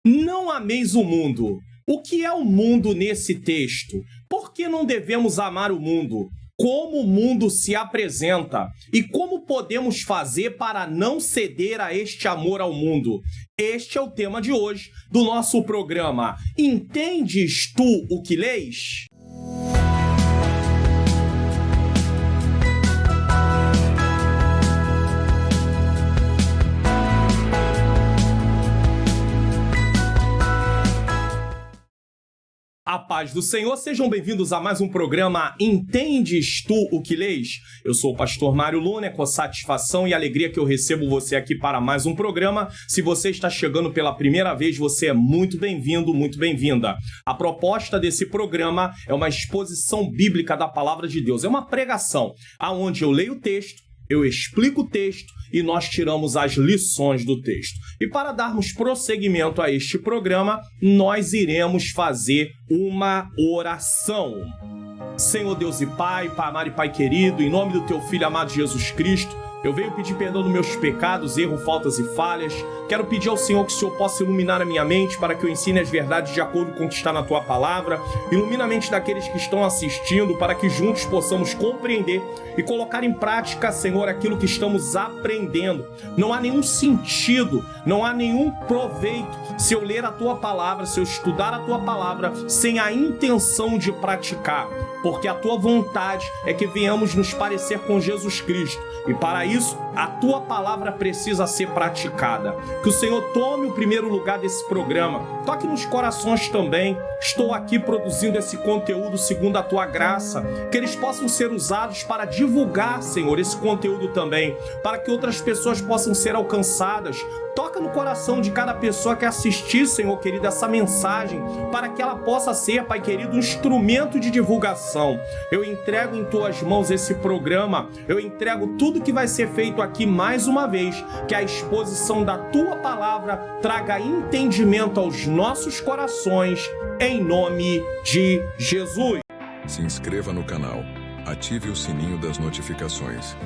Não ameis o mundo. O que é o mundo nesse texto? Por que não devemos amar o mundo? Como o mundo se apresenta? E como podemos fazer para não ceder a este amor ao mundo? Este é o tema de hoje do nosso programa. Entendes tu o que lês? A paz do Senhor, sejam bem-vindos a mais um programa Entendes tu o que lês? Eu sou o pastor Mário Luna, é com satisfação e alegria que eu recebo você aqui para mais um programa. Se você está chegando pela primeira vez, você é muito bem-vindo, muito bem-vinda. A proposta desse programa é uma exposição bíblica da palavra de Deus, é uma pregação, onde eu leio o texto, eu explico o texto e nós tiramos as lições do texto. E para darmos prosseguimento a este programa, nós iremos fazer uma oração. Senhor Deus e Pai, Pai amado e Pai querido, em nome do Teu Filho amado Jesus Cristo, eu venho pedir perdão dos meus pecados, erros, faltas e falhas. Quero pedir ao Senhor que o Senhor possa iluminar a minha mente para que eu ensine as verdades de acordo com o que está na Tua palavra. Ilumina a mente daqueles que estão assistindo para que juntos possamos compreender e colocar em prática, Senhor, aquilo que estamos aprendendo. Não há nenhum sentido, não há nenhum proveito se eu ler a Tua palavra, se eu estudar a Tua palavra sem a intenção de praticar. Porque a Tua vontade é que venhamos nos parecer com Jesus Cristo. E para isso, a Tua palavra precisa ser praticada. Que o Senhor tome o primeiro lugar desse programa. Toque nos corações também. Estou aqui produzindo esse conteúdo segundo a Tua graça. Que eles possam ser usados para divulgar, Senhor, esse conteúdo também. Para que outras pessoas possam ser alcançadas. Toca no coração de cada pessoa que assistir, Senhor querido, essa mensagem, para que ela possa ser, Pai querido, um instrumento de divulgação. Eu entrego em Tuas mãos esse programa, eu entrego tudo que vai ser feito aqui mais uma vez, que a exposição da Tua palavra traga entendimento aos nossos corações, em nome de Jesus. Se inscreva no canal, ative o sininho das notificações,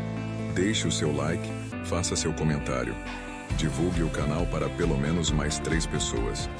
deixe o seu like, faça seu comentário. Divulgue o canal para pelo menos mais 3 pessoas.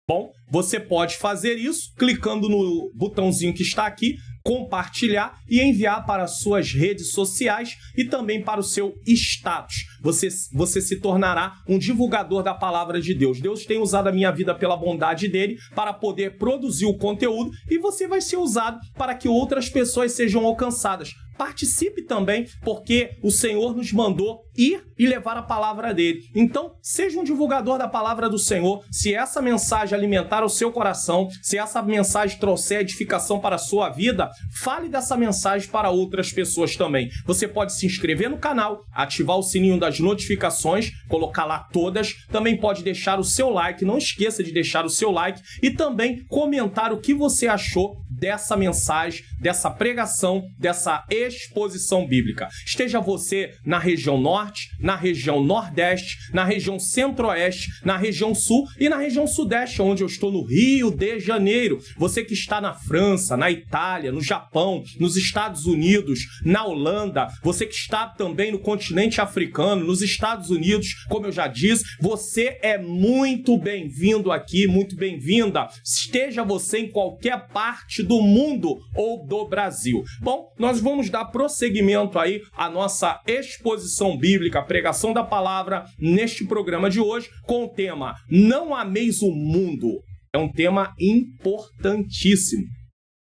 Bom, você pode fazer isso clicando no botãozinho que está aqui, compartilhar e enviar para suas redes sociais e também para o seu status. Você se tornará um divulgador da palavra de Deus. Deus tem usado a minha vida pela bondade dele para poder produzir o conteúdo e você vai ser usado para que outras pessoas sejam alcançadas. Participe também, porque o Senhor nos mandou ir e levar a palavra dele. Então, seja um divulgador da palavra do Senhor. Se essa mensagem alimentar o seu coração, se essa mensagem trouxer edificação para a sua vida, fale dessa mensagem para outras pessoas também. Você pode se inscrever no canal, ativar o sininho das notificações, colocar lá todas. Também pode deixar o seu like, não esqueça de deixar o seu like e também comentar o que você achou dessa mensagem, dessa pregação, dessa exposição bíblica. Esteja você na região norte, na região nordeste, na região centro-oeste, na região sul e na região sudeste, onde eu estou no Rio de Janeiro. Você que está na França, na Itália, no Japão, nos Estados Unidos, na Holanda, você que está também no continente africano, nos Estados Unidos, como eu já disse, você é muito bem-vindo aqui, muito bem-vinda. Esteja você em qualquer parte do mundo ou do Brasil. Bom, nós vamos dar prosseguimento aí à nossa exposição bíblica, a pregação da palavra neste programa de hoje com o tema Não Ameis o Mundo. É um tema importantíssimo.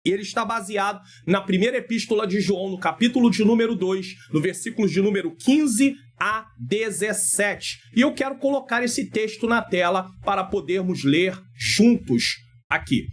E ele está baseado na primeira epístola de João, no capítulo de número 2, no versículos de número 15 a 17. E eu quero colocar esse texto na tela para podermos ler juntos aqui.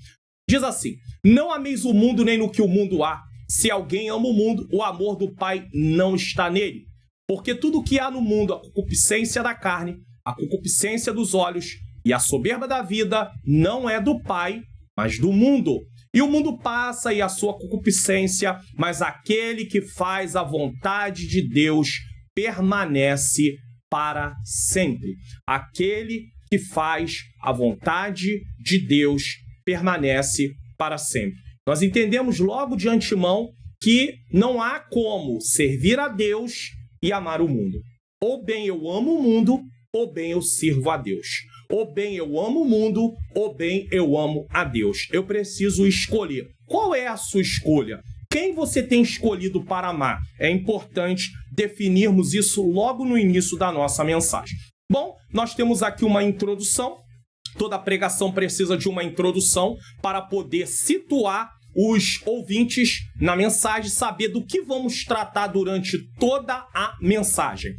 Diz assim: Não ameis o mundo nem no que o mundo há. Se alguém ama o mundo, o amor do Pai não está nele. Porque tudo o que há no mundo, a concupiscência da carne, a concupiscência dos olhos e a soberba da vida, não é do Pai, mas do mundo. E o mundo passa e a sua concupiscência, mas aquele que faz a vontade de Deus permanece para sempre. Aquele que faz a vontade de Deus permanece para sempre. Nós entendemos logo de antemão que não há como servir a Deus e amar o mundo. Ou bem eu amo o mundo, ou bem eu sirvo a Deus. ou bem eu amo o mundo, ou bem eu amo a Deus. Eu preciso escolher. Qual é a sua escolha? Quem você tem escolhido para amar? É importante definirmos isso logo no início da nossa mensagem. Bom, nós temos aqui uma introdução. Toda pregação precisa de uma introdução para poder situar os ouvintes na mensagem, saber do que vamos tratar durante toda a mensagem.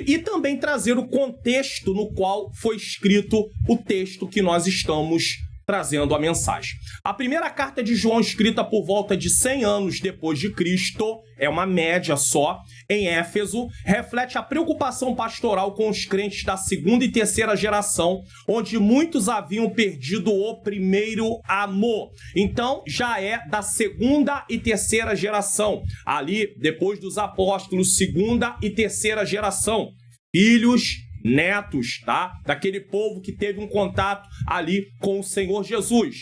E também trazer o contexto no qual foi escrito o texto que nós estamos trazendo a mensagem. A primeira carta de João, escrita por volta de 100 anos depois de Cristo, é uma média só, em Éfeso, reflete a preocupação pastoral com os crentes da segunda e terceira geração, onde muitos haviam perdido o primeiro amor. Então, já é da segunda e terceira geração, ali, depois dos apóstolos, segunda e terceira geração, filhos, netos, tá? Daquele povo que teve um contato ali com o Senhor Jesus.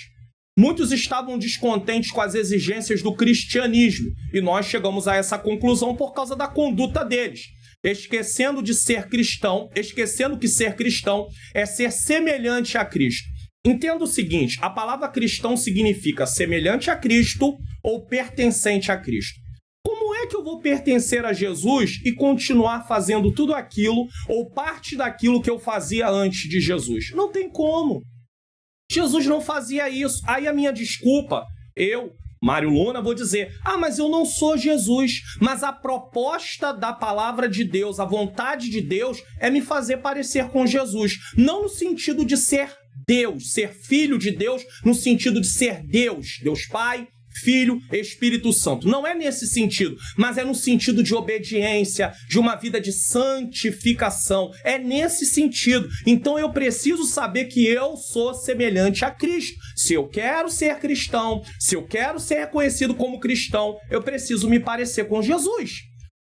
Muitos estavam descontentes com as exigências do cristianismo e nós chegamos a essa conclusão por causa da conduta deles, esquecendo que ser cristão é ser semelhante a Cristo. Entenda o seguinte, a palavra cristão significa semelhante a Cristo ou pertencente a Cristo. Como é que eu vou pertencer a Jesus e continuar fazendo tudo aquilo ou parte daquilo que eu fazia antes de Jesus? Não tem como. Jesus não fazia isso. Aí a minha desculpa, eu, Mário Luna, vou dizer, mas eu não sou Jesus. Mas a proposta da palavra de Deus, a vontade de Deus é me fazer parecer com Jesus. Não no sentido de ser Deus, ser filho de Deus, no sentido de ser Deus, Deus Pai, Filho, Espírito Santo. Não é nesse sentido, mas é no sentido de obediência, de uma vida de santificação. É nesse sentido. Então eu preciso saber que eu sou semelhante a Cristo. Se eu quero ser cristão, se eu quero ser reconhecido como cristão, eu preciso me parecer com Jesus.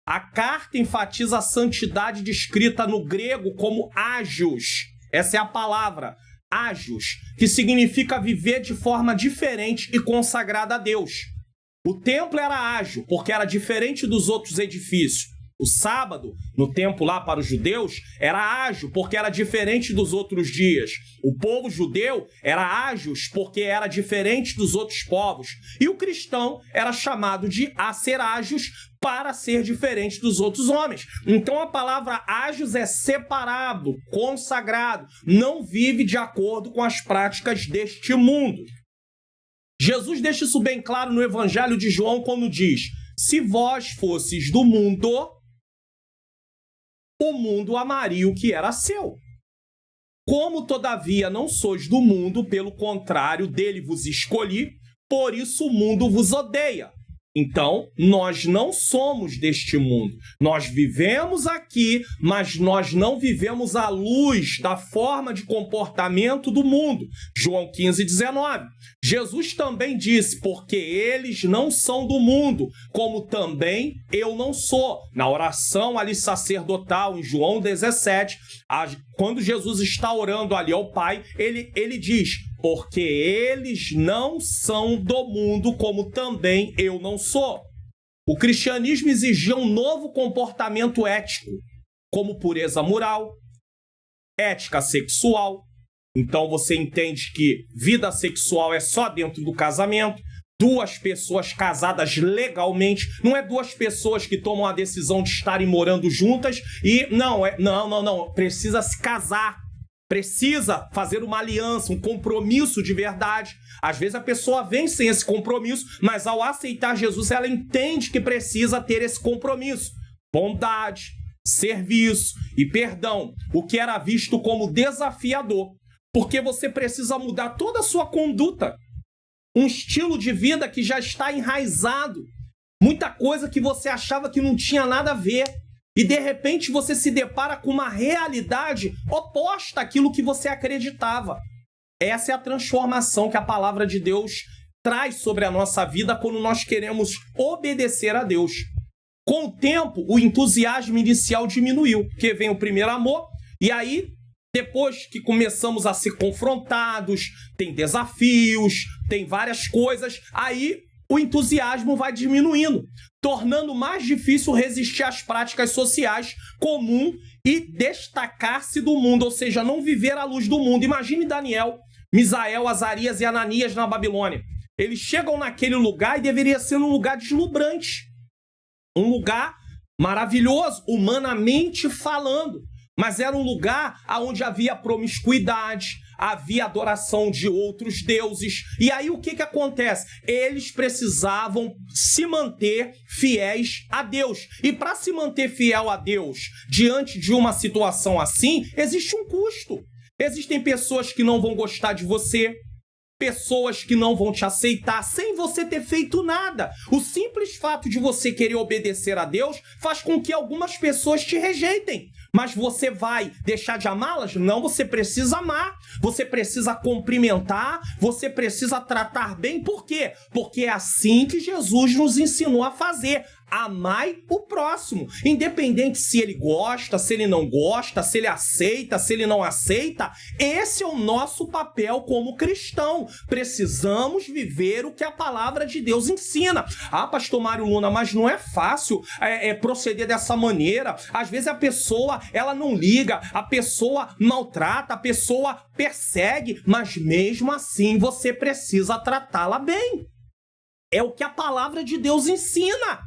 A carta enfatiza a santidade descrita no grego como ágios. Essa é a palavra. Ágios, que significa viver de forma diferente e consagrada a Deus. O templo era ágil, porque era diferente dos outros edifícios. O sábado, no templo lá para os judeus, era ágil, porque era diferente dos outros dias. O povo judeu era ágil, porque era diferente dos outros povos. E o cristão era chamado a ser ágil para ser diferente dos outros homens. Então a palavra ágios é separado, consagrado, não vive de acordo com as práticas deste mundo. Jesus deixa isso bem claro no Evangelho de João quando diz: se vós fosseis do mundo, o mundo amaria o que era seu. Como, todavia, não sois do mundo, pelo contrário, dele vos escolhi, por isso o mundo vos odeia. Então, nós não somos deste mundo. Nós vivemos aqui, mas nós não vivemos à luz da forma de comportamento do mundo. João 15:19. Jesus também disse, porque eles não são do mundo, como também eu não sou. Na oração ali sacerdotal, em João 17, quando Jesus está orando ali ao Pai, ele diz, porque eles não são do mundo, como também eu não sou. O cristianismo exigia um novo comportamento ético, como pureza moral, ética sexual. Então você entende que vida sexual é só dentro do casamento, duas pessoas casadas legalmente, não é duas pessoas que tomam a decisão de estarem morando juntas e não, precisa se casar. Precisa fazer uma aliança, um compromisso de verdade. Às vezes a pessoa vem sem esse compromisso, mas ao aceitar Jesus, ela entende que precisa ter esse compromisso. Bondade, serviço e perdão, o que era visto como desafiador, porque você precisa mudar toda a sua conduta. Um estilo de vida que já está enraizado. Muita coisa que você achava que não tinha nada a ver. E de repente você se depara com uma realidade oposta àquilo que você acreditava. Essa é a transformação que a palavra de Deus traz sobre a nossa vida quando nós queremos obedecer a Deus. Com o tempo, o entusiasmo inicial diminuiu, porque vem o primeiro amor, e aí, depois que começamos a ser confrontados, tem desafios, tem várias coisas, aí o entusiasmo vai diminuindo, tornando mais difícil resistir às práticas sociais comuns e destacar-se do mundo, ou seja, não viver à luz do mundo. Imagine Daniel, Misael, Azarias e Ananias na Babilônia. Eles chegam naquele lugar e deveria ser um lugar deslumbrante, um lugar maravilhoso, humanamente falando, mas era um lugar onde havia promiscuidade, havia adoração de outros deuses. E aí o que acontece? Eles precisavam se manter fiéis a Deus. E para se manter fiel a Deus diante de uma situação assim, existe um custo. Existem pessoas que não vão gostar de você, pessoas que não vão te aceitar sem você ter feito nada. O simples fato de você querer obedecer a Deus faz com que algumas pessoas te rejeitem. Mas você vai deixar de amá-las? Não, você precisa amar, você precisa cumprimentar, você precisa tratar bem. Por quê? Porque é assim que Jesus nos ensinou a fazer. Amai o próximo, independente se ele gosta, se ele não gosta, se ele aceita, se ele não aceita. Esse é o nosso papel como cristão. Precisamos viver o que a palavra de Deus ensina. Ah, pastor Mário Luna, mas não é fácil proceder dessa maneira. Às vezes a pessoa, ela não liga, a pessoa maltrata, a pessoa persegue, mas mesmo assim você precisa tratá-la bem. É o que a palavra de Deus ensina.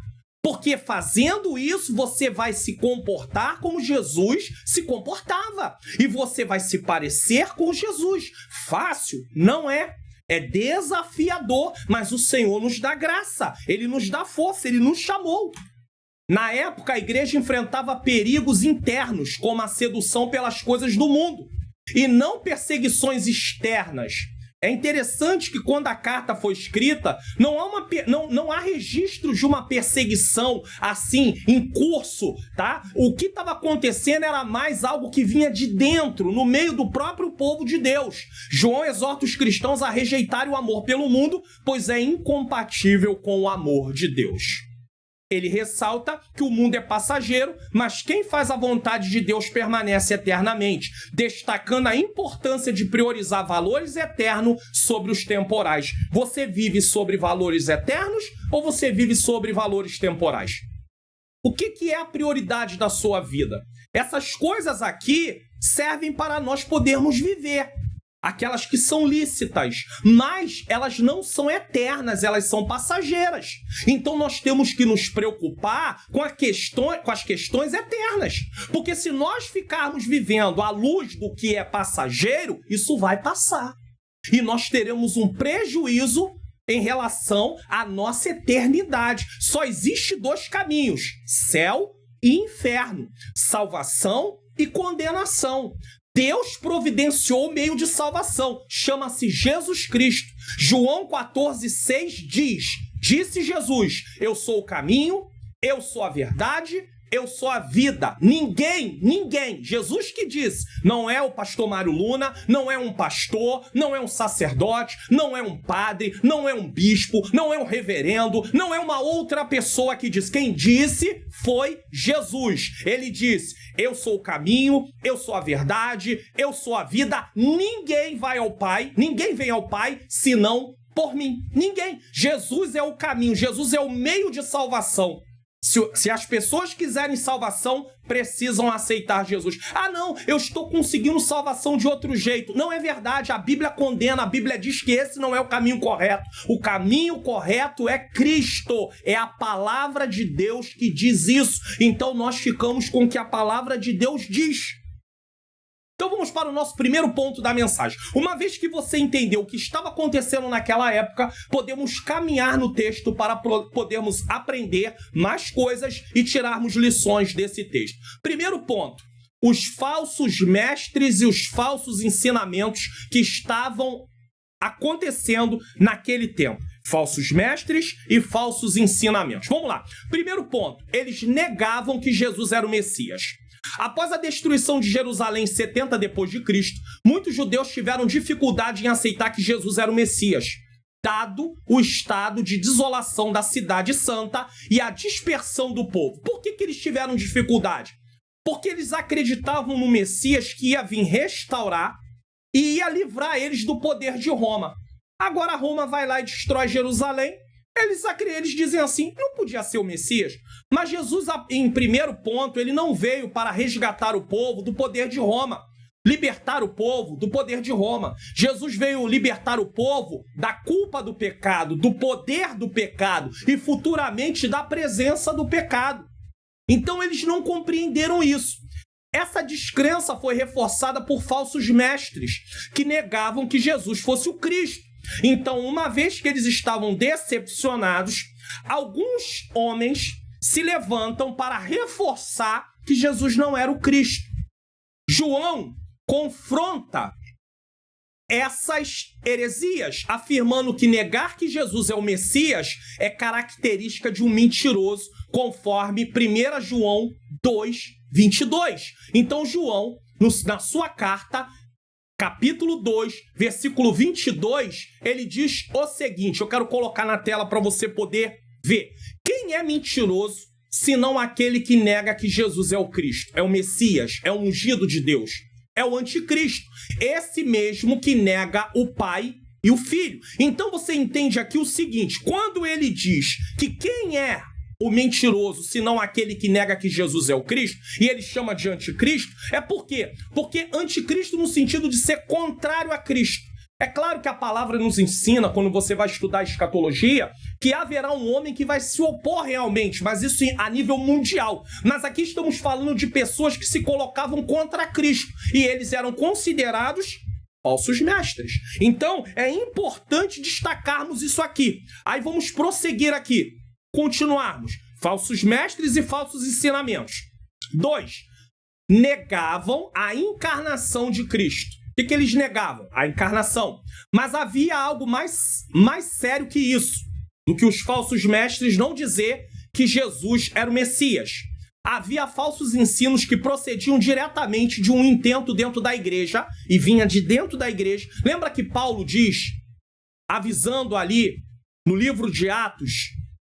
Porque fazendo isso, você vai se comportar como Jesus se comportava. E você vai se parecer com Jesus. Fácil? Não é. É desafiador, mas o Senhor nos dá graça. Ele nos dá força, Ele nos chamou. Na época, a igreja enfrentava perigos internos, como a sedução pelas coisas do mundo, e não perseguições externas. É interessante que quando a carta foi escrita, não há registro de uma perseguição assim, em curso, tá? O que estava acontecendo era mais algo que vinha de dentro, no meio do próprio povo de Deus. João exorta os cristãos a rejeitarem o amor pelo mundo, pois é incompatível com o amor de Deus. Ele ressalta que o mundo é passageiro, mas quem faz a vontade de Deus permanece eternamente, destacando a importância de priorizar valores eternos sobre os temporais. Você vive sobre valores eternos ou você vive sobre valores temporais? O que é a prioridade da sua vida? Essas coisas aqui servem para nós podermos viver. Aquelas que são lícitas, mas elas não são eternas, elas são passageiras. Então nós temos que nos preocupar com as questões eternas. Porque se nós ficarmos vivendo à luz do que é passageiro, isso vai passar. E nós teremos um prejuízo em relação à nossa eternidade. Só existe dois caminhos, céu e inferno, salvação e condenação. Deus providenciou o meio de salvação, chama-se Jesus Cristo. João 14,6 diz, disse Jesus, eu sou o caminho, eu sou a verdade, eu sou a vida. Ninguém, Jesus que disse, não é o pastor Mário Luna, não é um pastor, não é um sacerdote, não é um padre, não é um bispo, não é um reverendo, não é uma outra pessoa que diz. Quem disse foi Jesus. Ele disse, eu sou o caminho, eu sou a verdade, eu sou a vida. Ninguém vem ao Pai senão por mim. Ninguém. Jesus é o caminho, Jesus é o meio de salvação. Se as pessoas quiserem salvação, precisam aceitar Jesus. Ah, não, eu estou conseguindo salvação de outro jeito. Não é verdade, a Bíblia condena, a Bíblia diz que esse não é o caminho correto. O caminho correto é Cristo, é a palavra de Deus que diz isso. Então nós ficamos com o que a palavra de Deus diz. Então vamos para o nosso primeiro ponto da mensagem. Uma vez que você entendeu o que estava acontecendo naquela época, podemos caminhar no texto para podermos aprender mais coisas e tirarmos lições desse texto. Primeiro ponto, os falsos mestres e os falsos ensinamentos que estavam acontecendo naquele tempo. Falsos mestres e falsos ensinamentos. Vamos lá. Primeiro ponto, eles negavam que Jesus era o Messias. Após a destruição de Jerusalém em 70 d.C., muitos judeus tiveram dificuldade em aceitar que Jesus era o Messias, dado o estado de desolação da cidade santa e a dispersão do povo. Por que eles tiveram dificuldade? Porque eles acreditavam no Messias que ia vir restaurar e ia livrar eles do poder de Roma. Agora Roma vai lá e destrói Jerusalém, Eles dizem assim, não podia ser o Messias. Mas Jesus, em primeiro ponto, ele não veio para resgatar o povo do poder de Roma. Libertar o povo do poder de Roma. Jesus veio libertar o povo da culpa do pecado, do poder do pecado e futuramente da presença do pecado. Então eles não compreenderam isso. Essa descrença foi reforçada por falsos mestres que negavam que Jesus fosse o Cristo. Então, uma vez que eles estavam decepcionados, alguns homens se levantam para reforçar que Jesus não era o Cristo. João confronta essas heresias, afirmando que negar que Jesus é o Messias é característica de um mentiroso, conforme 1 João 2:22. Então, João, na sua carta, capítulo 2, versículo 22, ele diz o seguinte, eu quero colocar na tela para você poder ver. Quem é mentiroso, senão aquele que nega que Jesus é o Cristo, é o Messias, é o ungido de Deus, é o anticristo, esse mesmo que nega o Pai e o Filho. Então você entende aqui o seguinte, quando ele diz que quem é o mentiroso, senão aquele que nega que Jesus é o Cristo, e ele chama de anticristo, é por quê? Porque anticristo no sentido de ser contrário a Cristo. É claro que a palavra nos ensina, quando você vai estudar escatologia, que haverá um homem que vai se opor realmente, mas isso a nível mundial. Mas aqui estamos falando de pessoas que se colocavam contra Cristo, e eles eram considerados falsos mestres. Então, é importante destacarmos isso aqui. Aí vamos prosseguir aqui. Continuarmos. Falsos mestres e falsos ensinamentos. 2. Negavam a encarnação de Cristo. O que eles negavam? A encarnação. Mas havia algo mais sério que isso, do que os falsos mestres não dizer que Jesus era o Messias. Havia falsos ensinos que procediam diretamente de um intento dentro da igreja e vinha de dentro da igreja. Lembra que Paulo diz, avisando ali no livro de Atos,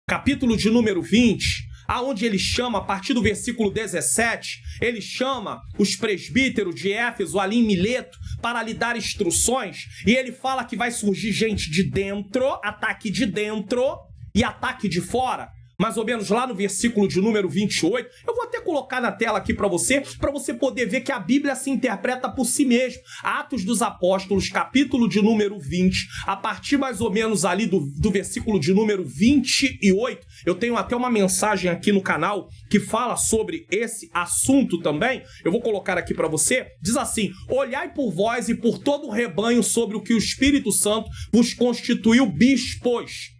capítulo de número 20, aonde ele chama, a partir do versículo 17, ele chama os presbíteros de Éfeso, ali em Mileto, para lhe dar instruções, e ele fala que vai surgir gente de dentro, ataque de dentro e ataque de fora. Mais ou menos lá no versículo de número 28, eu vou até colocar na tela aqui para você poder ver que a Bíblia se interpreta por si mesmo. Atos dos Apóstolos, capítulo de número 20, a partir mais ou menos ali do versículo de número 28, eu tenho até uma mensagem aqui no canal que fala sobre esse assunto também, eu vou colocar aqui para você, diz assim, olhai por vós e por todo o rebanho sobre o que o Espírito Santo vos constituiu bispos,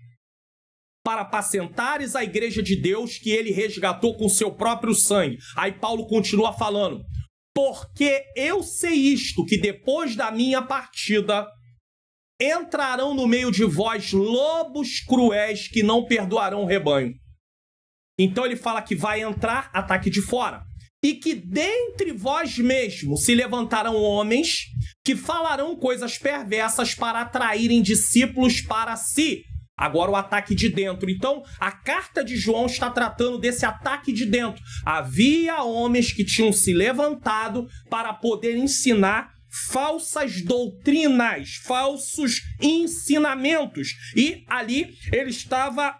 para apacentares a igreja de Deus que ele resgatou com seu próprio sangue. Aí Paulo continua falando, porque eu sei isto, que depois da minha partida entrarão no meio de vós lobos cruéis que não perdoarão o rebanho. Então ele fala que vai entrar ataque de fora. E que dentre vós mesmos se levantarão homens que falarão coisas perversas para atraírem discípulos para si. Agora o ataque de dentro. Então, a carta de João está tratando desse ataque de dentro. Havia homens que tinham se levantado para poder ensinar falsas doutrinas, falsos ensinamentos. E ali ele estava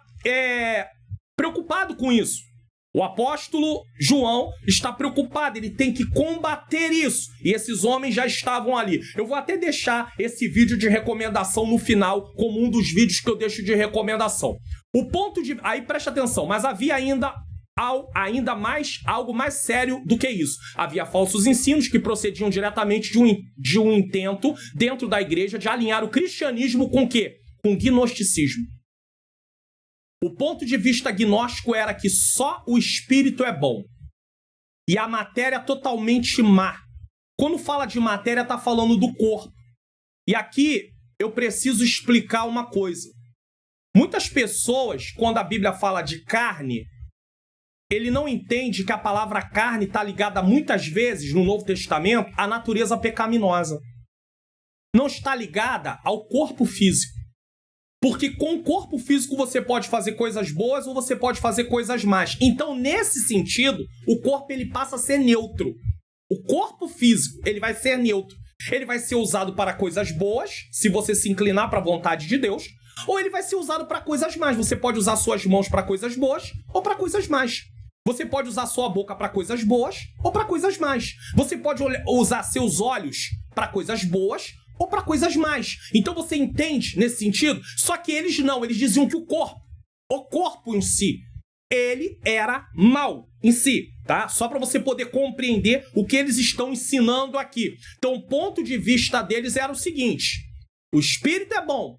preocupado com isso. O apóstolo João está preocupado, ele tem que combater isso. E esses homens já estavam ali. Eu vou até deixar esse vídeo de recomendação no final, como um dos vídeos que eu deixo de recomendação. O ponto de... Aí preste atenção, mas havia ainda mais algo mais sério do que isso. Havia falsos ensinos que procediam diretamente de um intento dentro da igreja de alinhar o cristianismo com o quê? Com o gnosticismo. O ponto de vista gnóstico era que só o espírito é bom e a matéria totalmente má. Quando fala de matéria, está falando do corpo. E aqui eu preciso explicar uma coisa. Muitas pessoas, quando a Bíblia fala de carne, ele não entende que a palavra carne está ligada muitas vezes no Novo Testamento à natureza pecaminosa. Não está ligada ao corpo físico. Porque com o corpo físico você pode fazer coisas boas ou você pode fazer coisas más. Então, nesse sentido, o corpo ele passa a ser neutro. O corpo físico ele vai ser neutro. Ele vai ser usado para coisas boas, se você se inclinar para a vontade de Deus, ou ele vai ser usado para coisas más. Você pode usar suas mãos para coisas boas ou para coisas más. Você pode usar sua boca para coisas boas ou para coisas más. Você pode usar seus olhos para coisas boas ou para coisas más. Então você entende nesse sentido? Só que eles não, eles diziam que o corpo em si, ele era mau em si, tá? Só para você poder compreender o que eles estão ensinando aqui. Então o ponto de vista deles era o seguinte: o espírito é bom,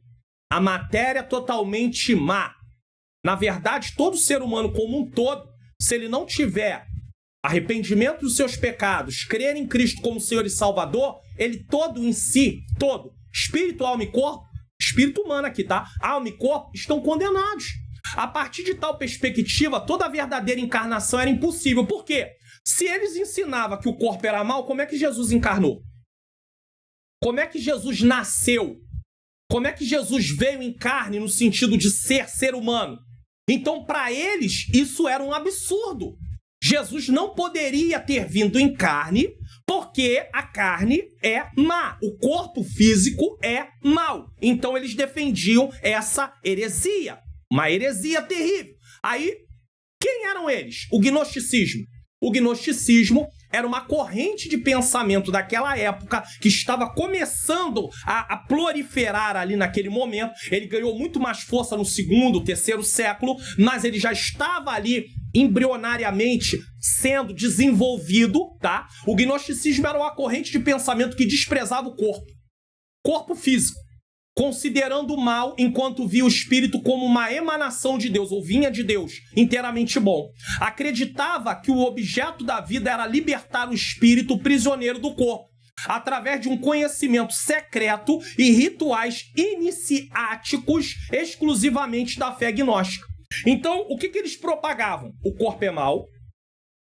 a matéria é totalmente má. Na verdade, todo ser humano como um todo, se ele não tiver arrependimento dos seus pecados, crer em Cristo como Senhor e Salvador, ele todo em si, todo, espírito, alma e corpo, espírito humano aqui, tá? Alma e corpo estão condenados. A partir de tal perspectiva, toda a verdadeira encarnação era impossível. Por quê? Se eles ensinavam que o corpo era mau, como é que Jesus encarnou? Como é que Jesus nasceu? Como é que Jesus veio em carne no sentido de ser humano? Então, para eles, isso era um absurdo. Jesus não poderia ter vindo em carne, porque a carne é má. O corpo físico é mau. Então, eles defendiam essa heresia. Uma heresia terrível. Aí, quem eram eles? O gnosticismo. O gnosticismo era uma corrente de pensamento daquela época que estava começando a proliferar ali naquele momento. Ele ganhou muito mais força no segundo, terceiro século, mas ele já estava ali embrionariamente sendo desenvolvido, tá? O gnosticismo era uma corrente de pensamento que desprezava o corpo físico, considerando o mal enquanto via o espírito como uma emanação de Deus, ou vinha de Deus, inteiramente bom. Acreditava que o objeto da vida era libertar o espírito prisioneiro do corpo, através de um conhecimento secreto e rituais iniciáticos exclusivamente da fé gnóstica. Então, o que eles propagavam? O corpo é mau,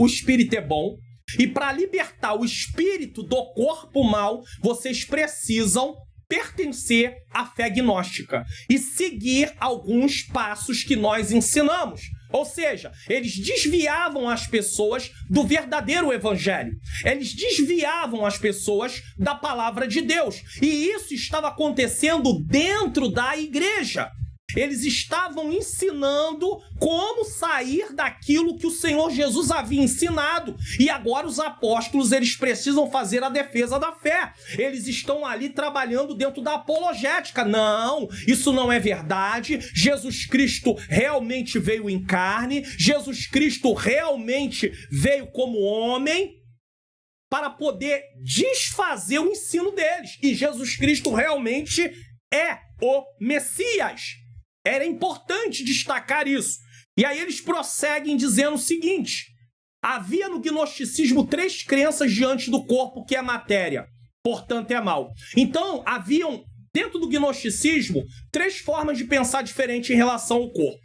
o espírito é bom, e para libertar o espírito do corpo mau, vocês precisam pertencer à fé gnóstica e seguir alguns passos que nós ensinamos. Ou seja, eles desviavam as pessoas do verdadeiro evangelho. Eles desviavam as pessoas da palavra de Deus. E isso estava acontecendo dentro da igreja. Eles estavam ensinando como sair daquilo que o Senhor Jesus havia ensinado. E agora os apóstolos, eles precisam fazer a defesa da fé. Eles estão ali trabalhando dentro da apologética. Não, isso não é verdade. Jesus Cristo realmente veio em carne. Jesus Cristo realmente veio como homem para poder desfazer o ensino deles. E Jesus Cristo realmente é o Messias. Era importante destacar isso. E aí eles prosseguem dizendo o seguinte: havia no gnosticismo 3 crenças diante do corpo, que é matéria, portanto é mal. Então, haviam, dentro do gnosticismo, 3 formas de pensar diferente em relação ao corpo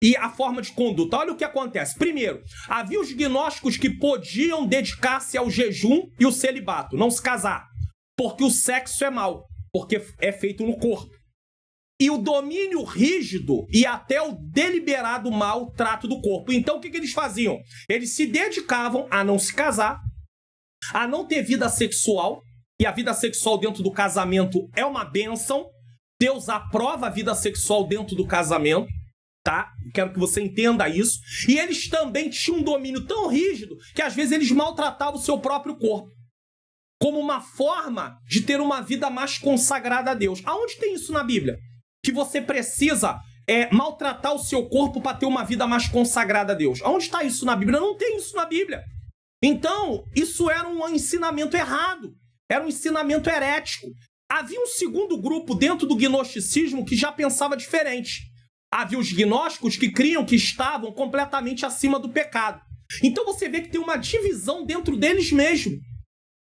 e a forma de conduta. Olha o que acontece. Primeiro, havia os gnósticos que podiam dedicar-se ao jejum e o celibato, não se casar, porque o sexo é mal, porque é feito no corpo. E o domínio rígido e até o deliberado mau trato do corpo. Então, o que eles faziam? Eles se dedicavam a não se casar, a não ter vida sexual, e a vida sexual dentro do casamento é uma bênção. Deus aprova a vida sexual dentro do casamento, tá? Quero que você entenda isso. E eles também tinham um domínio tão rígido que, às vezes, eles maltratavam o seu próprio corpo, como uma forma de ter uma vida mais consagrada a Deus. Aonde tem isso na Bíblia? Que você precisa maltratar o seu corpo para ter uma vida mais consagrada a Deus. Onde está isso na Bíblia? Não tem isso na Bíblia. Então, isso era um ensinamento errado. Era um ensinamento herético. Havia um segundo grupo dentro do gnosticismo que já pensava diferente. Havia os gnósticos que criam que estavam completamente acima do pecado. Então você vê que tem uma divisão dentro deles mesmo.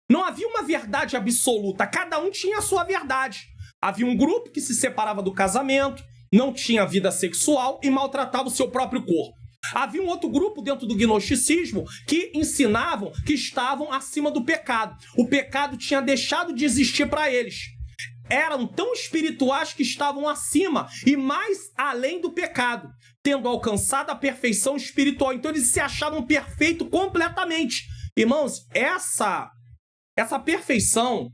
Não havia uma verdade absoluta. Cada um tinha a sua verdade. Havia um grupo que se separava do casamento, não tinha vida sexual e maltratava o seu próprio corpo. Havia um outro grupo dentro do gnosticismo que ensinavam que estavam acima do pecado. O pecado tinha deixado de existir para eles. Eram tão espirituais que estavam acima e mais além do pecado, tendo alcançado a perfeição espiritual. Então eles se achavam perfeitos completamente. Irmãos, essa perfeição,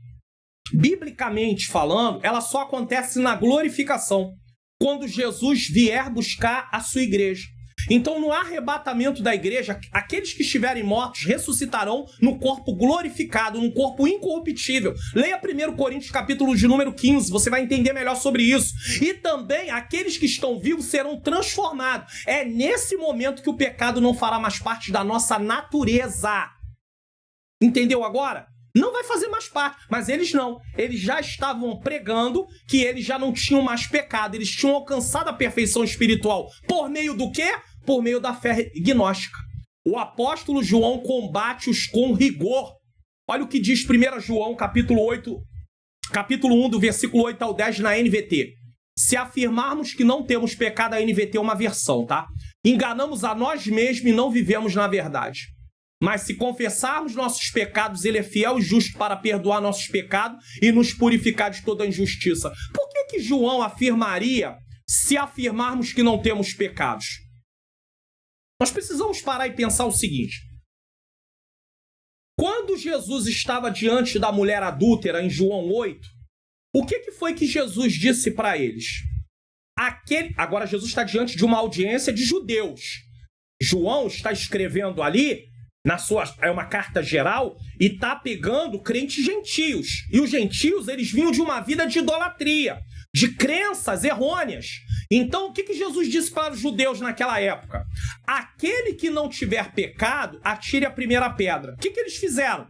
biblicamente falando, ela só acontece na glorificação. quando Jesus vier buscar a sua igreja. Então, no arrebatamento da igreja, aqueles que estiverem mortos ressuscitarão no corpo glorificado, num corpo incorruptível. Leia 1 Coríntios, capítulo de número 15, você vai entender melhor sobre isso. E também, aqueles que estão vivos serão transformados. É nesse momento que o pecado não fará mais parte da nossa natureza. Entendeu agora? Não vai fazer mais parte, mas eles não. Eles já estavam pregando que eles já não tinham mais pecado, eles tinham alcançado a perfeição espiritual. Por meio do quê? Por meio da fé gnóstica. O apóstolo João combate-os com rigor. Olha o que diz 1 João, capítulo 1, do versículo 8 ao 10 na NVT. Se afirmarmos que não temos pecado, a NVT é uma versão, tá? Enganamos a nós mesmos e não vivemos na verdade. Mas se confessarmos nossos pecados, ele é fiel e justo para perdoar nossos pecados e nos purificar de toda injustiça. Por que João afirmaria se afirmarmos que não temos pecados? Nós precisamos parar e pensar o seguinte. Quando Jesus estava diante da mulher adúltera, em João 8, o que foi que Jesus disse para eles? Agora Jesus está diante de uma audiência de judeus. João está escrevendo ali, é uma carta geral, e está pegando crentes gentios. E os gentios, eles vinham de uma vida de idolatria, de crenças errôneas. Então, o que Jesus disse para os judeus naquela época? Aquele que não tiver pecado, atire a primeira pedra. O que eles fizeram?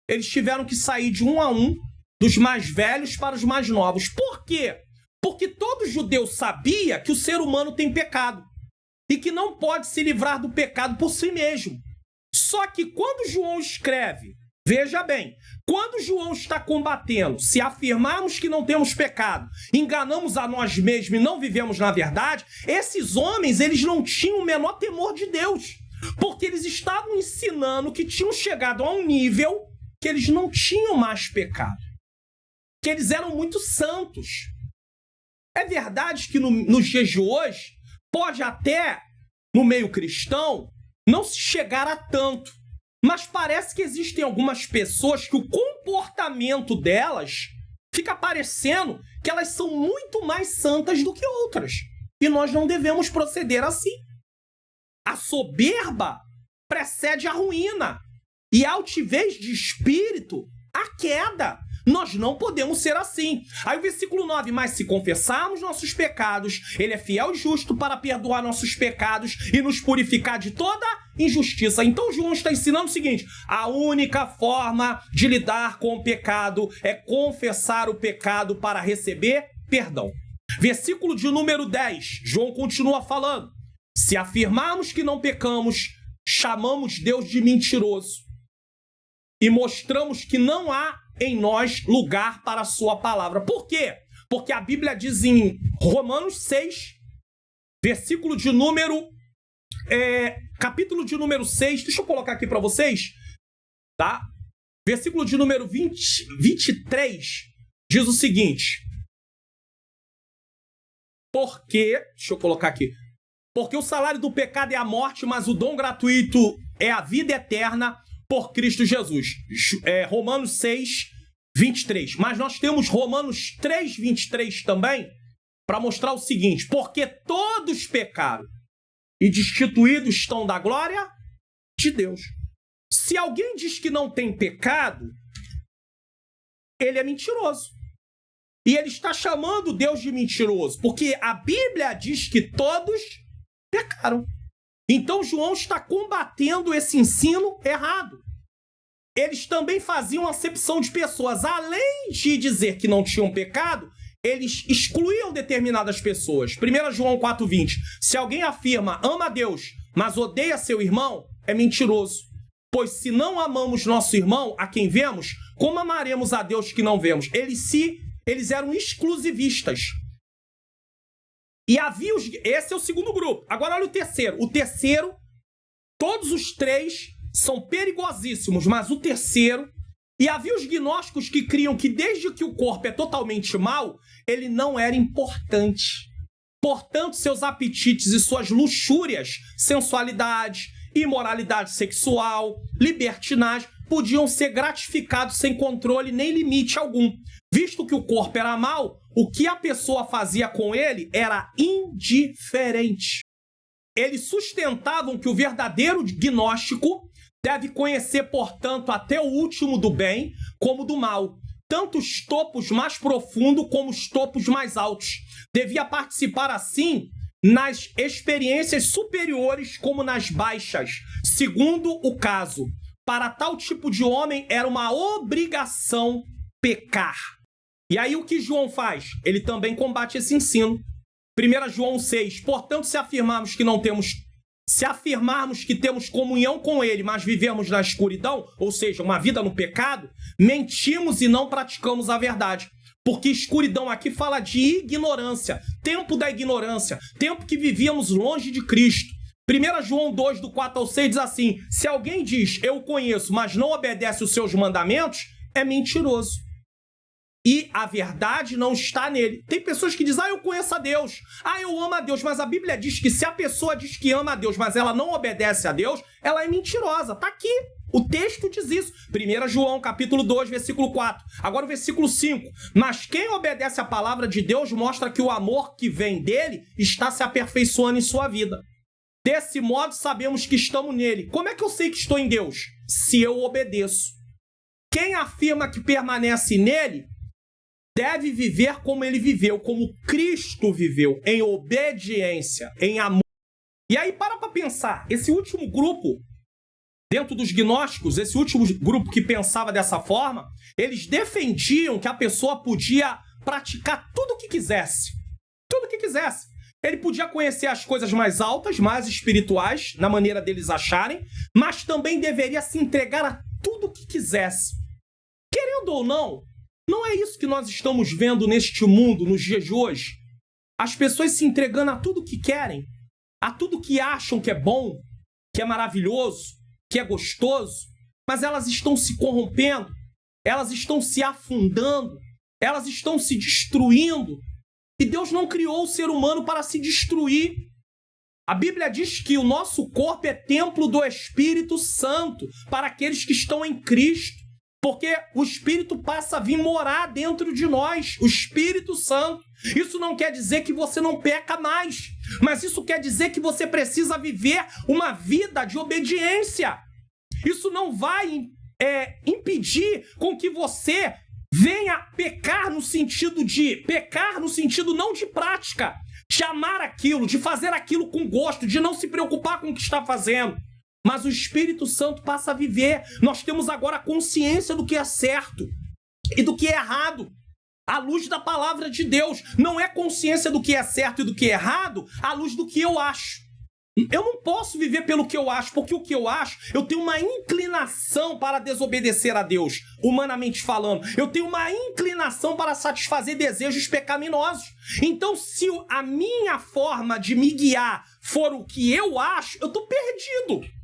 Eles tiveram que sair de um a um, dos mais velhos para os mais novos. Por quê? Porque todo judeu sabia que o ser humano tem pecado e que não pode se livrar do pecado por si mesmo. Só que quando João escreve, veja bem, quando João está combatendo, se afirmarmos que não temos pecado, enganamos a nós mesmos e não vivemos na verdade, esses homens, eles não tinham o menor temor de Deus, porque eles estavam ensinando que tinham chegado a um nível que eles não tinham mais pecado, que eles eram muito santos. É verdade que nos dias de hoje, pode até, no meio cristão, não se chegar a tanto. Mas parece que existem algumas pessoas que o comportamento delas fica parecendo que elas são muito mais santas do que outras. E nós não devemos proceder assim. A soberba precede a ruína. E a altivez de espírito, a queda. Nós não podemos ser assim. Aí o versículo 9, mas se confessarmos nossos pecados, ele é fiel e justo para perdoar nossos pecados e nos purificar de toda injustiça. Então João está ensinando o seguinte, a única forma de lidar com o pecado é confessar o pecado para receber perdão. Versículo de número 10, João continua falando, se afirmarmos que não pecamos, chamamos Deus de mentiroso e mostramos que não há em nós lugar para a sua palavra. Por quê? Porque a Bíblia diz em Romanos 6, versículo de número... capítulo de número 6, deixa eu colocar aqui para vocês, tá? Versículo de número 23, diz o seguinte, deixa eu colocar aqui, porque o salário do pecado é a morte, mas o dom gratuito é a vida eterna por Cristo Jesus. Romanos 6, 23. Mas nós temos Romanos 3, 23 também, para mostrar o seguinte, porque todos pecaram e destituídos estão da glória de Deus. Se alguém diz que não tem pecado, ele é mentiroso. E ele está chamando Deus de mentiroso, porque a Bíblia diz que todos pecaram. Então João está combatendo esse ensino errado. Eles também faziam acepção de pessoas. Além de dizer que não tinham pecado, eles excluíam determinadas pessoas. 1 João 4,20. Se alguém afirma, ama a Deus, mas odeia seu irmão, é mentiroso. Pois se não amamos nosso irmão, a quem vemos, como amaremos a Deus que não vemos? Eles eram exclusivistas. E havia esse é o segundo grupo. Agora olha o terceiro. O terceiro, todos os três são perigosíssimos, mas o terceiro... E havia os gnósticos que criam que desde que o corpo é totalmente mau, ele não era importante. Portanto, seus apetites e suas luxúrias, sensualidade, imoralidade sexual, libertinagem, podiam ser gratificados sem controle nem limite algum. Visto que o corpo era mau, o que a pessoa fazia com ele era indiferente. Eles sustentavam que o verdadeiro gnóstico deve conhecer, portanto, até o último do bem como do mal, tanto os topos mais profundos como os topos mais altos. Devia participar, assim, nas experiências superiores como nas baixas, segundo o caso. Para tal tipo de homem era uma obrigação pecar. E aí o que João faz? Ele também combate esse ensino. 1 João 6, portanto, se afirmarmos que temos comunhão com ele, mas vivemos na escuridão, ou seja, uma vida no pecado, mentimos e não praticamos a verdade. Porque escuridão aqui fala de ignorância, tempo da ignorância, tempo que vivíamos longe de Cristo. 1 João 2, do 4 ao 6 diz assim: se alguém diz, eu o conheço, mas não obedece os seus mandamentos, é mentiroso. E a verdade não está nele. Tem pessoas que dizem, eu conheço a Deus, eu amo a Deus, mas a Bíblia diz que se a pessoa diz que ama a Deus, mas ela não obedece a Deus, ela é mentirosa. Está aqui, o texto diz isso. 1 João, capítulo 2, versículo 4. Agora o versículo 5. Mas quem obedece a palavra de Deus mostra que o amor que vem dele está se aperfeiçoando em sua vida. Desse modo sabemos que estamos nele. Como é que eu sei que estou em Deus? Se eu obedeço. Quem afirma que permanece nele deve viver como ele viveu, como Cristo viveu, em obediência, em amor. E aí, para pensar, esse último grupo, dentro dos gnósticos, esse último grupo que pensava dessa forma, eles defendiam que a pessoa podia praticar tudo o que quisesse. Tudo o que quisesse. Ele podia conhecer as coisas mais altas, mais espirituais, na maneira deles acharem, mas também deveria se entregar a tudo o que quisesse. Querendo ou não, não é isso que nós estamos vendo neste mundo, nos dias de hoje? As pessoas se entregando a tudo que querem, a tudo que acham que é bom, que é maravilhoso, que é gostoso, mas elas estão se corrompendo, elas estão se afundando, elas estão se destruindo. E Deus não criou o ser humano para se destruir. A Bíblia diz que o nosso corpo é templo do Espírito Santo para aqueles que estão em Cristo. Porque o Espírito passa a vir morar dentro de nós, o Espírito Santo. Isso não quer dizer que você não peca mais, mas isso quer dizer que você precisa viver uma vida de obediência. Isso não vai impedir com que você venha pecar no sentido não de prática, de amar aquilo, de fazer aquilo com gosto, de não se preocupar com o que está fazendo. Mas o Espírito Santo passa a viver. Nós temos agora consciência do que é certo e do que é errado, à luz da palavra de Deus. Não é consciência do que é certo e do que é errado à luz do que eu acho. Eu não posso viver pelo que eu acho, porque o que eu acho, eu tenho uma inclinação para desobedecer a Deus, humanamente falando. Eu tenho uma inclinação para satisfazer desejos pecaminosos. Então, se a minha forma de me guiar for o que eu acho, eu estou perdido.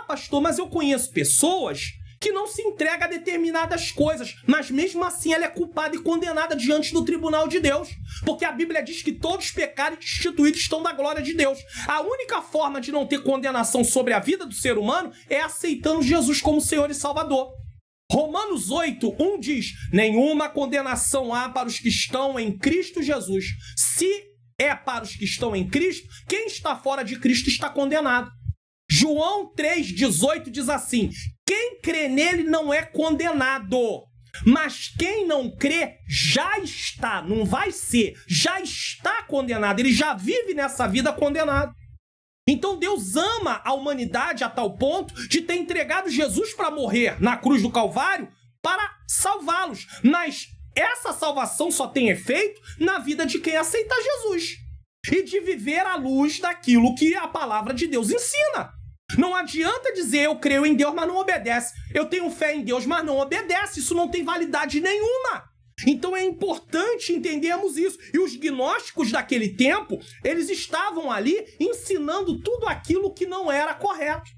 Pastor, mas eu conheço pessoas que não se entregam a determinadas coisas, mas mesmo assim ela é culpada e condenada diante do tribunal de Deus, porque a Bíblia diz que todos pecaram e destituídos estão da glória de Deus. A única forma de não ter condenação sobre a vida do ser humano é aceitando Jesus como Senhor e Salvador. Romanos 8, 1 diz, nenhuma condenação há para os que estão em Cristo Jesus. Se é para os que estão em Cristo, quem está fora de Cristo está condenado. João 3,18 diz assim, quem crê nele não é condenado, mas quem não crê já está, não vai ser, já está condenado, ele já vive nessa vida condenado. Então Deus ama a humanidade a tal ponto de ter entregado Jesus para morrer na cruz do Calvário para salvá-los, mas essa salvação só tem efeito na vida de quem aceita Jesus e de viver à luz daquilo que a palavra de Deus ensina. Não adianta dizer eu creio em Deus, mas não obedece. Eu tenho fé em Deus, mas não obedece. Isso não tem validade nenhuma. Então é importante entendermos isso. E os gnósticos daquele tempo, eles estavam ali ensinando tudo aquilo que não era correto.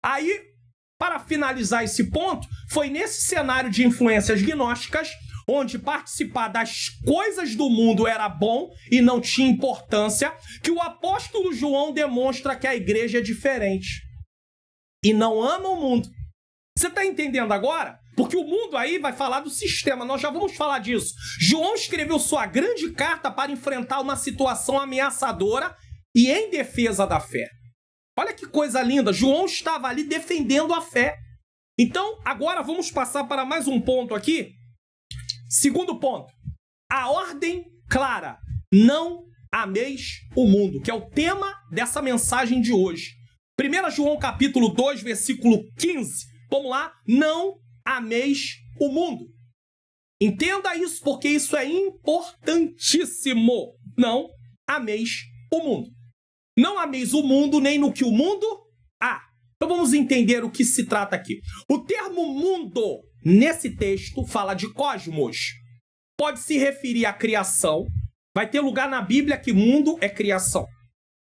Aí, para finalizar esse ponto, foi nesse cenário de influências gnósticas onde participar das coisas do mundo era bom e não tinha importância, que o apóstolo João demonstra que a igreja é diferente. E não ama o mundo, Você está entendendo agora? Porque o mundo aí vai falar do sistema, nós já vamos falar disso. João escreveu sua grande carta para enfrentar uma situação ameaçadora e em defesa da fé. Olha que coisa linda, João estava ali defendendo a fé. Então, agora vamos passar para mais um ponto aqui. Segundo ponto, a ordem clara, não ameis o mundo, que é o tema dessa mensagem de hoje. 1 João capítulo 2, versículo 15. Vamos lá, não ameis o mundo. Entenda isso, porque isso é importantíssimo. Não ameis o mundo. Não ameis o mundo, nem no que o mundo há. Então vamos entender o que se trata aqui. O termo mundo, nesse texto, fala de cosmos. Pode se referir à criação. Vai ter lugar na Bíblia que mundo é criação.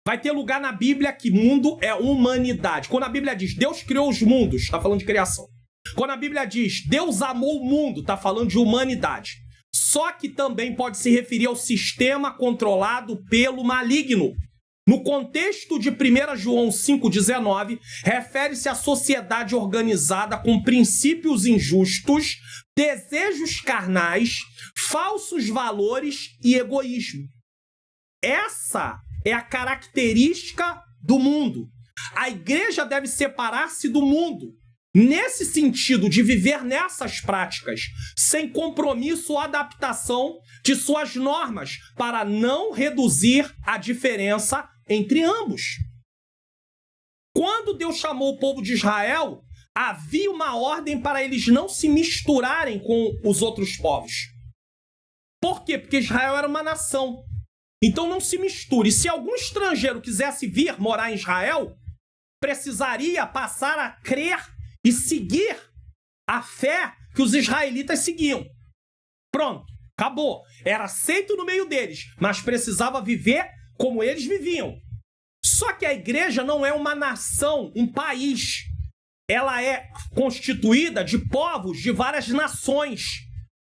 Vai ter lugar na Bíblia que mundo é humanidade. Quando a Bíblia diz Deus criou os mundos, está falando de criação. Quando a Bíblia diz Deus amou o mundo, está falando de humanidade. Só que também pode se referir ao sistema controlado pelo maligno. No contexto de 1 João 5,19, refere-se à sociedade organizada com princípios injustos, desejos carnais, falsos valores e egoísmo. Essa é a característica do mundo. A igreja deve separar-se do mundo, nesse sentido de viver nessas práticas, sem compromisso ou adaptação de suas normas, para não reduzir a diferença entre ambos. Quando Deus chamou o povo de Israel, havia uma ordem para eles não se misturarem com os outros povos. Por quê? Porque Israel era uma nação. Então não se misture. Se algum estrangeiro quisesse vir morar em Israel, precisaria passar a crer e seguir a fé que os israelitas seguiam. Pronto, acabou. Era aceito no meio deles, mas precisava viver como eles viviam. Só que a igreja não é uma nação, um país. Ela é constituída de povos de várias nações,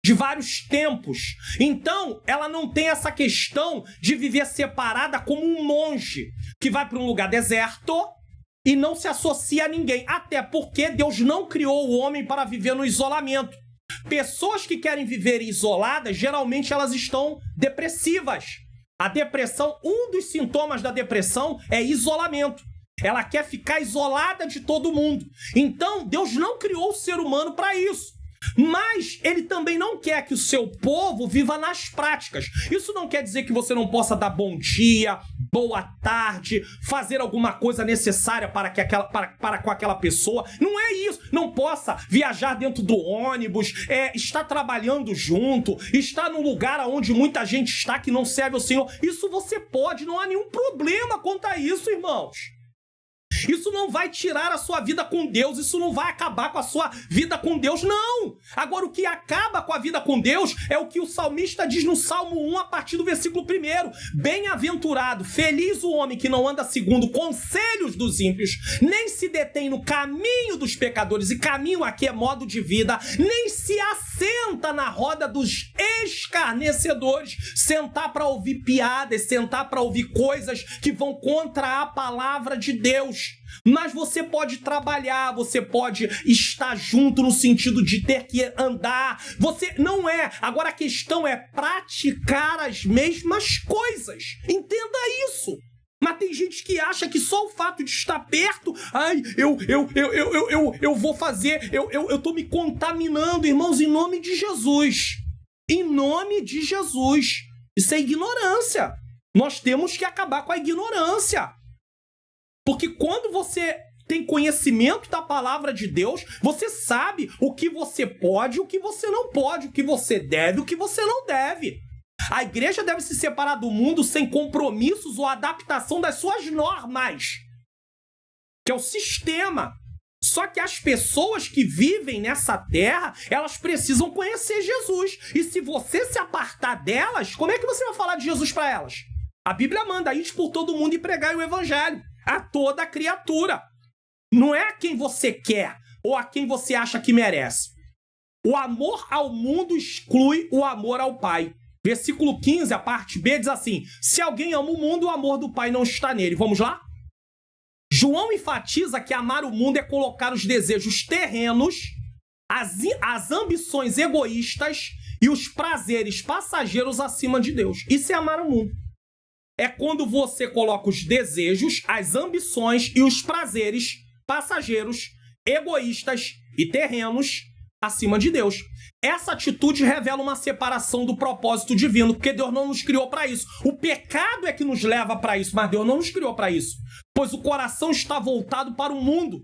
de vários tempos. Então, ela não tem essa questão de viver separada como um monge que vai para um lugar deserto e não se associa a ninguém. Até porque Deus não criou o homem para viver no isolamento. Pessoas que querem viver isoladas, geralmente elas estão depressivas. A depressão, um dos sintomas da depressão é isolamento. Ela quer ficar isolada de todo mundo. Então, Deus não criou o ser humano para isso. Mas ele também não quer que o seu povo viva nas práticas. Isso não quer dizer que você não possa dar bom dia, boa tarde, fazer alguma coisa necessária para com aquela pessoa. Não é isso. Não possa viajar dentro do ônibus, estar trabalhando junto, estar num lugar onde muita gente está que não serve ao Senhor. Isso você pode, não há nenhum problema quanto a isso, irmãos. Isso não vai tirar a sua vida com Deus, isso não vai acabar com a sua vida com Deus, não! Agora, o que acaba com a vida com Deus é o que o salmista diz no Salmo 1, a partir do versículo 1. Bem-aventurado, feliz o homem que não anda segundo conselhos dos ímpios, nem se detém no caminho dos pecadores, e caminho aqui é modo de vida, nem se assenta na roda dos escarnecedores, sentar para ouvir piadas, sentar para ouvir coisas que vão contra a palavra de Deus. Mas você pode trabalhar, você pode estar junto no sentido de ter que andar. Você não é. Agora a questão é praticar as mesmas coisas. Entenda isso. Mas tem gente que acha que só o fato de estar perto, eu vou fazer, eu tô me contaminando, irmãos, em nome de Jesus. Em nome de Jesus. Isso é ignorância. Nós temos que acabar com a ignorância. Porque quando você tem conhecimento da palavra de Deus, você sabe o que você pode, o que você não pode, o que você deve, o que você não deve. A igreja deve se separar do mundo sem compromissos ou adaptação das suas normas, que é o sistema. Só que as pessoas que vivem nessa terra, elas precisam conhecer Jesus. E se você se apartar delas, como é que você vai falar de Jesus para elas? A Bíblia manda ir por todo mundo e pregar o evangelho a toda criatura. Não é a quem você quer ou a quem você acha que merece. O amor ao mundo exclui o amor ao Pai. Versículo 15, a parte B, diz assim: se alguém ama o mundo, o amor do Pai não está nele. Vamos lá? João enfatiza que amar o mundo é colocar os desejos terrenos, as ambições egoístas e os prazeres passageiros acima de Deus. Isso é amar o mundo. É quando você coloca os desejos, as ambições e os prazeres passageiros, egoístas e terrenos acima de Deus. Essa atitude revela uma separação do propósito divino, porque Deus não nos criou para isso. O pecado é que nos leva para isso, mas Deus não nos criou para isso. Pois o coração está voltado para o mundo.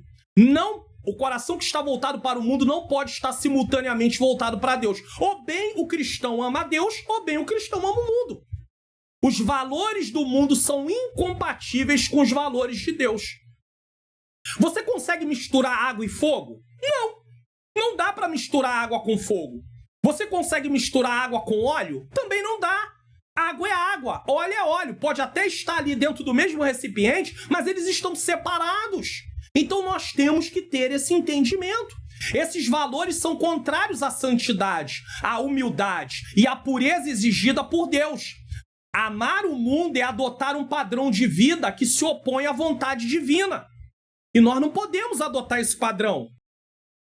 O coração que está voltado para o mundo não pode estar simultaneamente voltado para Deus. Ou bem o cristão ama a Deus, ou bem o cristão ama o mundo. Os valores do mundo são incompatíveis com os valores de Deus. Você consegue misturar água e fogo? Não. Não dá para misturar água com fogo. Você consegue misturar água com óleo? Também não dá. Água é água, óleo é óleo. Pode até estar ali dentro do mesmo recipiente, mas eles estão separados. Então nós temos que ter esse entendimento. Esses valores são contrários à santidade, à humildade e à pureza exigida por Deus. Amar o mundo é adotar um padrão de vida que se opõe à vontade divina. E nós não podemos adotar esse padrão.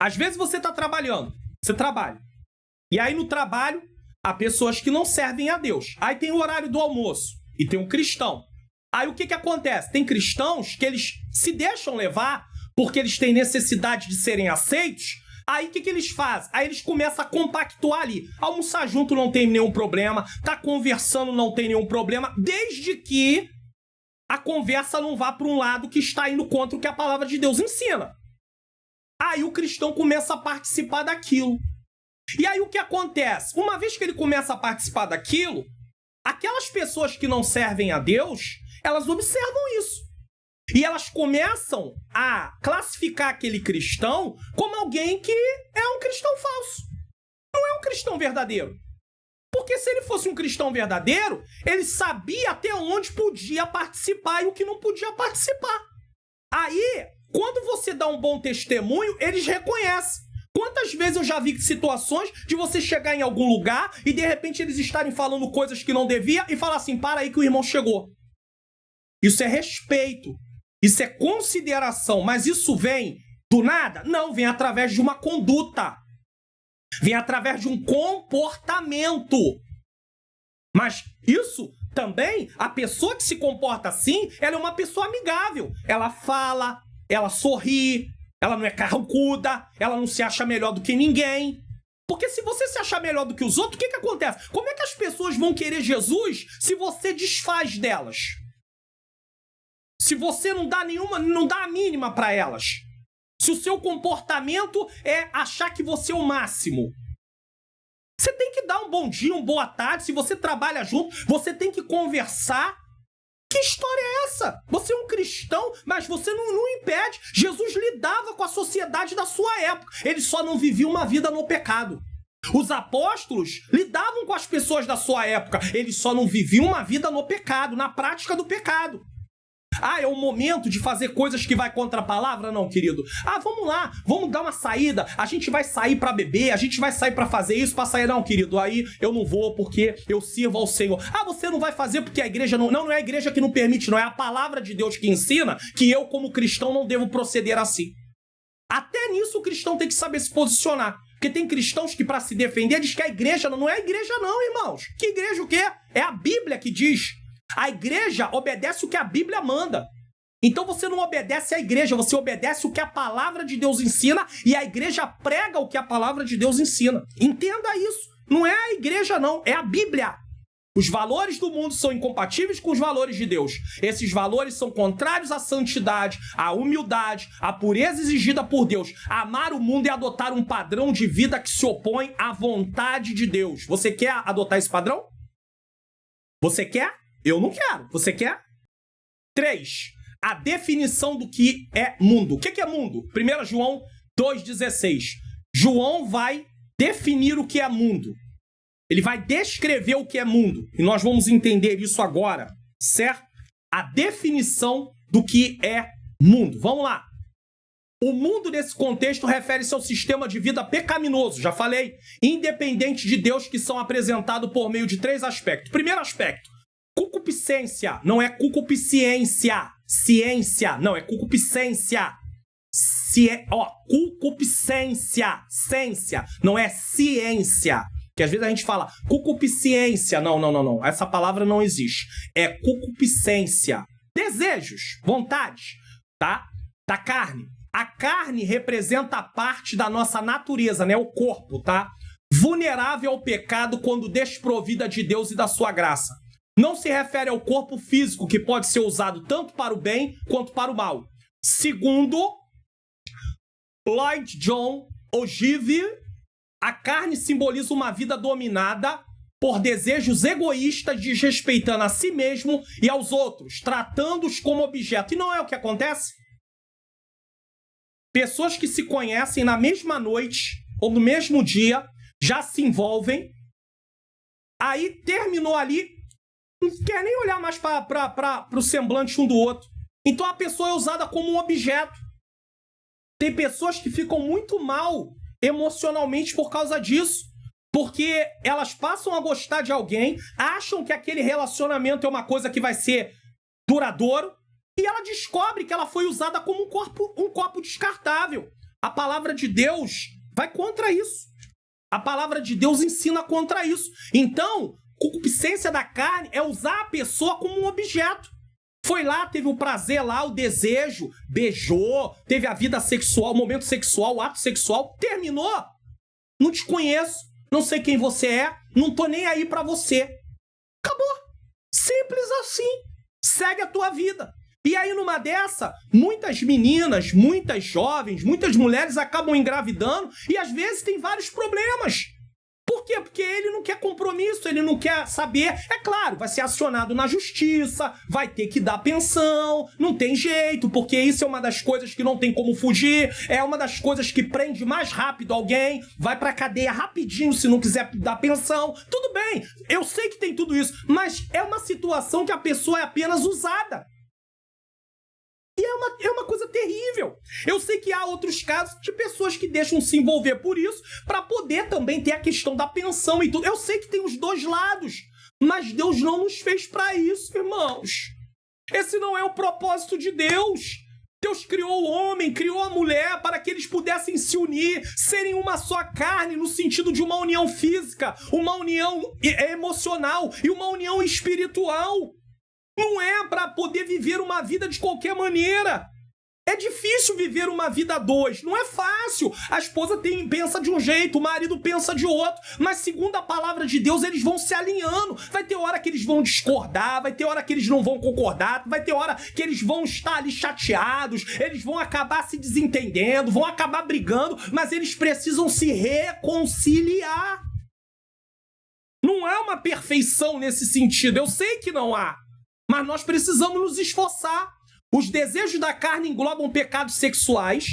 Às vezes você está trabalhando, você trabalha. E aí no trabalho, há pessoas que não servem a Deus. Aí tem o horário do almoço e tem um cristão. Aí o que acontece? Tem cristãos que eles se deixam levar porque eles têm necessidade de serem aceitos. Aí o que eles fazem? Aí eles começam a compactuar ali. Almoçar junto não tem nenhum problema, tá conversando não tem nenhum problema, desde que a conversa não vá para um lado que está indo contra o que a palavra de Deus ensina. Aí o cristão começa a participar daquilo. E aí o que acontece? Uma vez que ele começa a participar daquilo, aquelas pessoas que não servem a Deus, elas observam isso. E elas começam a classificar aquele cristão como alguém que é um cristão falso. Não é um cristão verdadeiro. Porque se ele fosse um cristão verdadeiro, ele sabia até onde podia participar e o que não podia participar. Aí, quando você dá um bom testemunho, eles reconhecem. Quantas vezes eu já vi situações de você chegar em algum lugar e de repente eles estarem falando coisas que não devia e falar assim, para aí que o irmão chegou. Isso é respeito. Isso é consideração, mas isso vem do nada? Não, vem através de uma conduta. Vem através de um comportamento. Mas isso também, a pessoa que se comporta assim, ela é uma pessoa amigável. Ela fala, ela sorri, ela não é carrancuda, ela não se acha melhor do que ninguém. Porque se você se achar melhor do que os outros, o que acontece? Como é que as pessoas vão querer Jesus se você desfaz delas? Se você não dá a mínima para elas. Se o seu comportamento é achar que você é o máximo. Você tem que dar um bom dia, uma boa tarde. Se você trabalha junto, você tem que conversar. Que história é essa? Você é um cristão, mas você não impede. Jesus lidava com a sociedade da sua época. Ele só não vivia uma vida no pecado. Os apóstolos lidavam com as pessoas da sua época. Eles só não viviam uma vida no pecado, na prática do pecado. Ah, é o momento de fazer coisas que vai contra a palavra? Não, querido. Ah, vamos lá, vamos dar uma saída. A gente vai sair para beber, a gente vai sair para fazer isso, para sair. Não, querido, aí eu não vou porque eu sirvo ao Senhor. Ah, você não vai fazer porque a igreja não... Não é a igreja que não permite, não. É a palavra de Deus que ensina que eu, como cristão, não devo proceder assim. Até nisso o cristão tem que saber se posicionar. Porque tem cristãos que, para se defender, diz que a igreja não é a igreja não, irmãos. Que igreja o quê? É a Bíblia que diz. A igreja obedece o que a Bíblia manda. Então você não obedece à igreja, você obedece o que a palavra de Deus ensina e a igreja prega o que a palavra de Deus ensina. Entenda isso. Não é a igreja não, é a Bíblia. Os valores do mundo são incompatíveis com os valores de Deus. Esses valores são contrários à santidade, à humildade, à pureza exigida por Deus. Amar o mundo é adotar um padrão de vida que se opõe à vontade de Deus. Você quer adotar esse padrão? Você quer? Eu não quero. Você quer? 3. A definição do que é mundo. O que é mundo? 1 João 2,16. João vai definir o que é mundo. Ele vai descrever o que é mundo. E nós vamos entender isso agora, certo? A definição do que é mundo. Vamos lá. O mundo, nesse contexto, refere-se ao sistema de vida pecaminoso, já falei, independente de Deus, que são apresentados por meio de 3 aspectos. Primeiro aspecto, concupiscência, não é concupiscência. ciência. Não, é concupiscência. Concupiscência. Ciência. Não é ciência. Que às vezes a gente fala concupiscência. Não. Essa palavra não existe. É concupiscência. Desejos, vontades, tá? Da carne. A carne representa a parte da nossa natureza, né? O corpo, tá? Vulnerável ao pecado quando desprovida de Deus e da sua graça. Não se refere ao corpo físico, que pode ser usado tanto para o bem quanto para o mal. Segundo Lloyd John Ogive, a carne simboliza uma vida dominada por desejos egoístas, desrespeitando a si mesmo e aos outros, tratando-os como objeto. E não é o que acontece? Pessoas que se conhecem na mesma noite ou no mesmo dia já se envolvem, aí terminou ali, não quer nem olhar mais para o semblante um do outro. Então a pessoa é usada como um objeto. Tem pessoas que ficam muito mal emocionalmente por causa disso, porque elas passam a gostar de alguém, acham que aquele relacionamento é uma coisa que vai ser duradouro, e ela descobre que ela foi usada como um copo descartável. A palavra de Deus vai contra isso. A palavra de Deus ensina contra isso. Então, concupiscência da carne é usar a pessoa como um objeto. Foi lá, teve o prazer lá, o desejo, beijou, teve a vida sexual, o momento sexual, o ato sexual, terminou. Não te conheço, não sei quem você é, não tô nem aí pra você. Acabou. Simples assim. Segue a tua vida. E aí, numa dessa, muitas meninas, muitas jovens, muitas mulheres acabam engravidando e às vezes tem vários problemas. Por quê? Porque ele não quer compromisso, ele não quer saber. É claro, vai ser acionado na justiça, vai ter que dar pensão, não tem jeito, porque isso é uma das coisas que não tem como fugir, é uma das coisas que prende mais rápido alguém, vai pra cadeia rapidinho se não quiser dar pensão. Tudo bem, eu sei que tem tudo isso, mas é uma situação que a pessoa é apenas usada. E é uma coisa terrível. Eu sei que há outros casos de pessoas que deixam se envolver por isso para poder também ter a questão da pensão e tudo. Eu sei que tem os dois lados, mas Deus não nos fez para isso, irmãos. Esse não é o propósito de Deus. Deus criou o homem, criou a mulher para que eles pudessem se unir, serem uma só carne no sentido de uma união física, uma união emocional e uma união espiritual. Não é para poder viver uma vida de qualquer maneira. É difícil viver uma vida a dois. Não é fácil. A esposa pensa de um jeito, o marido pensa de outro. Mas segundo a palavra de Deus, eles vão se alinhando. Vai ter hora que eles vão discordar, vai ter hora que eles não vão concordar, vai ter hora que eles vão estar ali chateados, eles vão acabar se desentendendo, vão acabar brigando, mas eles precisam se reconciliar. Não há uma perfeição nesse sentido. Eu sei que não há. Mas nós precisamos nos esforçar. Os desejos da carne englobam pecados sexuais,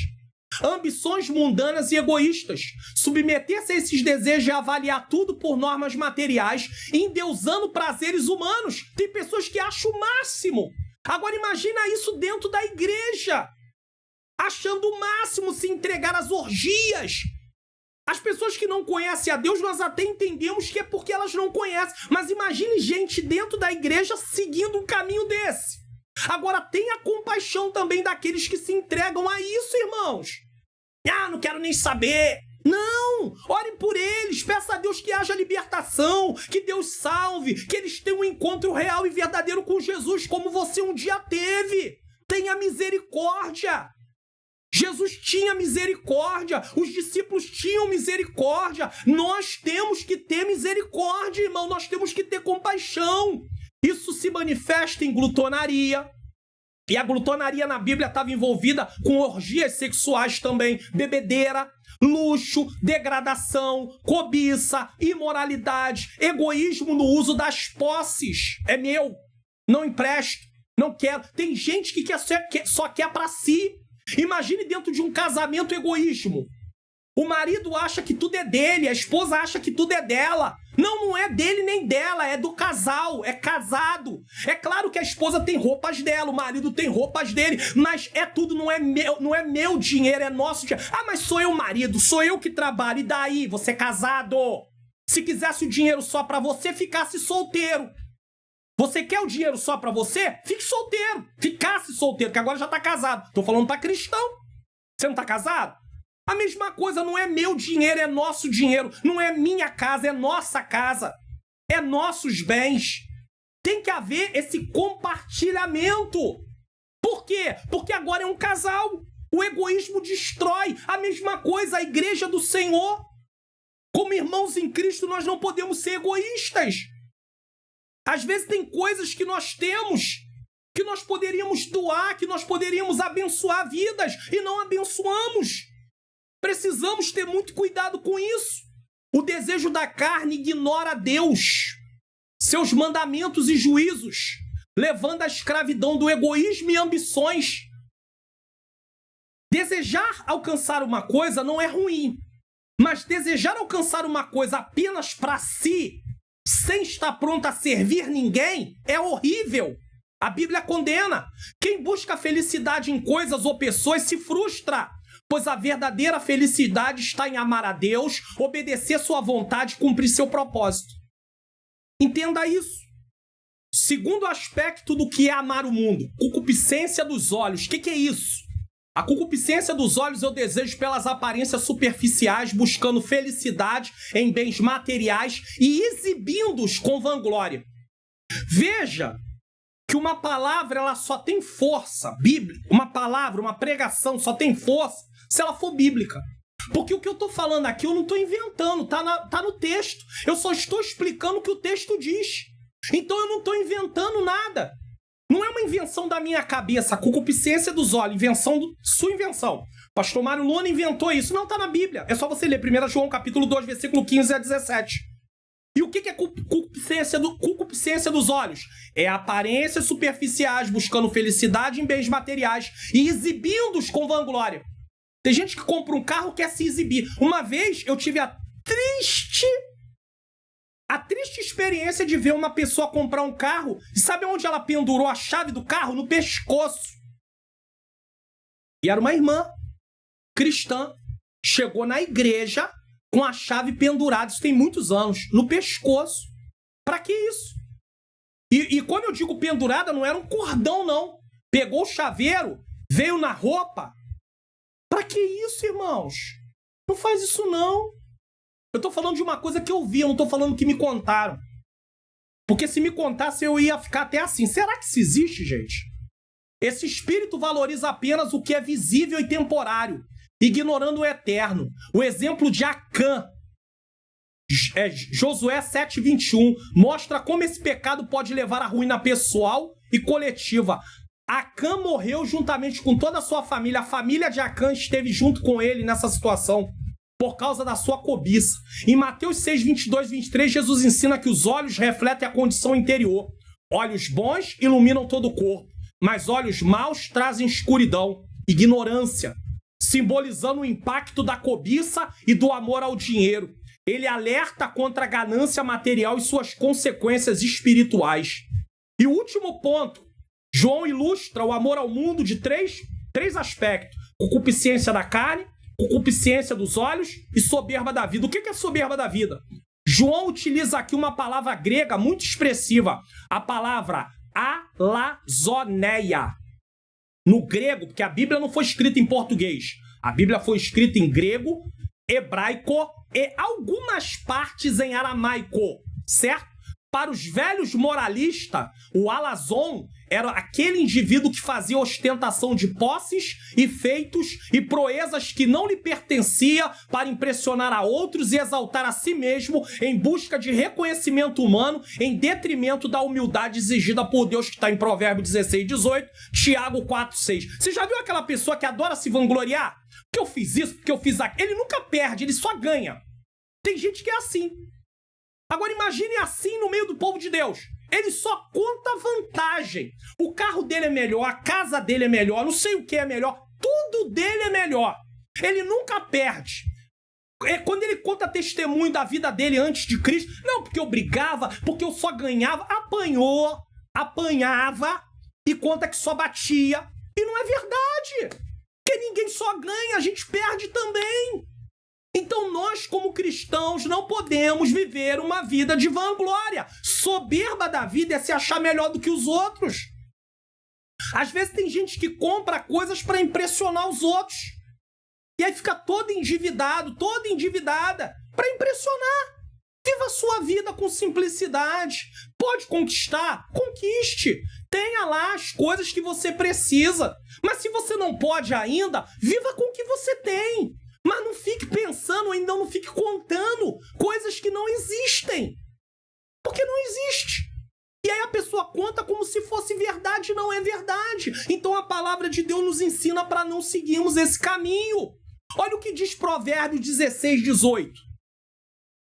ambições mundanas e egoístas. Submeter-se a esses desejos é avaliar tudo por normas materiais, endeusando prazeres humanos. Tem pessoas que acham o máximo. Agora imagina isso dentro da igreja. Achando o máximo se entregar às orgias. As pessoas que não conhecem a Deus, nós até entendemos que é porque elas não conhecem. Mas imagine gente dentro da igreja seguindo um caminho desse. Agora, tenha compaixão também daqueles que se entregam a isso, irmãos. Ah, não quero nem saber. Não! Ore por eles, peça a Deus que haja libertação, que Deus salve, que eles tenham um encontro real e verdadeiro com Jesus, como você um dia teve. Tenha misericórdia. Jesus tinha misericórdia, os discípulos tinham misericórdia. Nós temos que ter misericórdia, irmão, nós temos que ter compaixão. Isso se manifesta em glutonaria. E a glutonaria na Bíblia estava envolvida com orgias sexuais também, bebedeira, luxo, degradação, cobiça, imoralidade, egoísmo no uso das posses. É meu, não empresto, não quero. Tem gente que só quer para si. Imagine dentro de um casamento egoísmo. O marido acha que tudo é dele, a esposa acha que tudo é dela. Não é dele nem dela, é do casal, é casado. É claro que a esposa tem roupas dela, o marido tem roupas dele, mas tudo não é meu dinheiro, é nosso dinheiro. Ah, mas sou eu o marido, sou eu que trabalho, e daí? Você é casado. Se quisesse o dinheiro só pra você, ficasse solteiro. Você quer o dinheiro só pra você? Fique solteiro. Ficasse solteiro, que agora já tá casado. Tô falando pra cristão. Você não tá casado? A mesma coisa, não é meu dinheiro, é nosso dinheiro. Não é minha casa, é nossa casa. É nossos bens. Tem que haver esse compartilhamento. Por quê? Porque agora é um casal. O egoísmo destrói. A mesma coisa, a igreja do Senhor. Como irmãos em Cristo, nós não podemos ser egoístas. Às vezes tem coisas que nós temos, que nós poderíamos doar, que nós poderíamos abençoar vidas, e não abençoamos. Precisamos ter muito cuidado com isso. O desejo da carne ignora Deus, seus mandamentos e juízos, levando à escravidão do egoísmo e ambições. Desejar alcançar uma coisa não é ruim, mas desejar alcançar uma coisa apenas para si, sem estar pronto a servir ninguém, é horrível. A Bíblia condena. Quem busca felicidade em coisas ou pessoas se frustra, pois a verdadeira felicidade está em amar a Deus, obedecer sua vontade e cumprir seu propósito. Entenda isso. Segundo aspecto do que é amar o mundo, concupiscência dos olhos. O que é isso? A concupiscência dos olhos é o desejo pelas aparências superficiais, buscando felicidade em bens materiais e exibindo-os com vanglória. Veja que uma palavra ela só tem força bíblica, uma palavra, uma pregação só tem força se ela for bíblica. Porque o que eu estou falando aqui eu não estou inventando, tá no texto. Eu só estou explicando o que o texto diz. Então eu não estou inventando nada. Não é uma invenção da minha cabeça, a concupiscência dos olhos, sua invenção. Pastor Mário Luna inventou isso. Não, está na Bíblia. É só você ler 1 João capítulo 2, versículo 15 a 17. E o que é concupiscência dos olhos? É aparências superficiais, buscando felicidade em bens materiais e exibindo-os com vanglória. Tem gente que compra um carro e quer se exibir. Uma vez eu tive a triste experiência de ver uma pessoa comprar um carro e sabe onde ela pendurou a chave do carro? No pescoço. E era uma irmã cristã. Chegou na igreja com a chave pendurada, isso tem muitos anos, no pescoço. Pra que isso? E quando eu digo pendurada, não era um cordão, não. Pegou o chaveiro, veio na roupa. Pra que isso, irmãos? Não faz isso, não. Eu tô falando de uma coisa que eu vi, eu não tô falando que me contaram. Porque se me contasse, eu ia ficar até assim. Será que isso existe, gente? Esse espírito valoriza apenas o que é visível e temporário, ignorando o eterno. O exemplo de Acã, Josué 7:21, mostra como esse pecado pode levar à ruína pessoal e coletiva. Acã morreu juntamente com toda a sua família. A família de Acã esteve junto com ele nessa situação, por causa da sua cobiça. Em Mateus 6, 22, 23, Jesus ensina que os olhos refletem a condição interior. Olhos bons iluminam todo o corpo, mas olhos maus trazem escuridão, ignorância, simbolizando o impacto da cobiça e do amor ao dinheiro. Ele alerta contra a ganância material e suas consequências espirituais. E o último ponto, João ilustra o amor ao mundo de três aspectos: concupiscência da carne, concupiscência dos olhos e soberba da vida. O que é soberba da vida? João utiliza aqui uma palavra grega muito expressiva, a palavra alazoneia. No grego, porque a Bíblia não foi escrita em português, a Bíblia foi escrita em grego, hebraico e algumas partes em aramaico, certo? Para os velhos moralistas, o alazon era aquele indivíduo que fazia ostentação de posses e feitos e proezas que não lhe pertencia para impressionar a outros e exaltar a si mesmo em busca de reconhecimento humano em detrimento da humildade exigida por Deus, que está em Provérbios 16:18, Tiago 4:6. Você já viu aquela pessoa que adora se vangloriar? Porque eu fiz isso, porque eu fiz aquilo. Ele nunca perde, ele só ganha. Tem gente que é assim. Agora imagine assim no meio do povo de Deus. Ele só conta vantagem. O carro dele é melhor, a casa dele é melhor, não sei o que é melhor. Tudo dele é melhor. Ele nunca perde. Quando ele conta testemunho da vida dele antes de Cristo, não, porque eu brigava, porque eu só ganhava, apanhava e conta que só batia. E não é verdade. Porque ninguém só ganha, a gente perde também. Então nós, como cristãos, não podemos viver uma vida de vanglória. Soberba da vida é se achar melhor do que os outros. Às vezes tem gente que compra coisas para impressionar os outros. E aí fica todo endividado, toda endividada, para impressionar. Viva a sua vida com simplicidade. Pode conquistar? Conquiste. Tenha lá as coisas que você precisa. Mas se você não pode ainda, viva com o que você tem. Mas não fique pensando, ainda não fique contando coisas que não existem. Porque não existe. E aí a pessoa conta como se fosse verdade e não é verdade. Então a palavra de Deus nos ensina para não seguirmos esse caminho. Olha o que diz Provérbios 16, 18.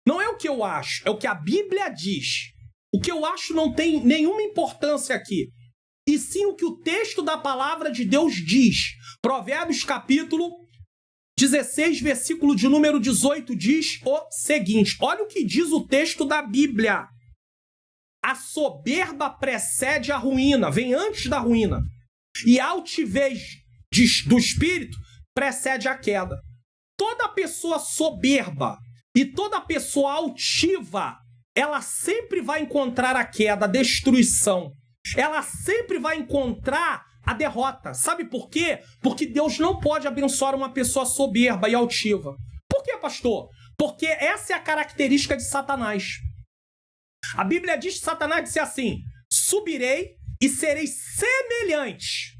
Não é o que eu acho, é o que a Bíblia diz. O que eu acho não tem nenhuma importância aqui. E sim o que o texto da palavra de Deus diz. Provérbios capítulo 16, versículo de número 18 diz o seguinte. Olha o que diz o texto da Bíblia. A soberba precede a ruína, vem antes da ruína. E a altivez do espírito precede a queda. Toda pessoa soberba e toda pessoa altiva, ela sempre vai encontrar a queda, a destruição. Ela sempre vai encontrar a derrota. Sabe por quê? Porque Deus não pode abençoar uma pessoa soberba e altiva. Por quê, pastor? Porque essa é a característica de Satanás. A Bíblia diz que Satanás disse assim: subirei e serei semelhante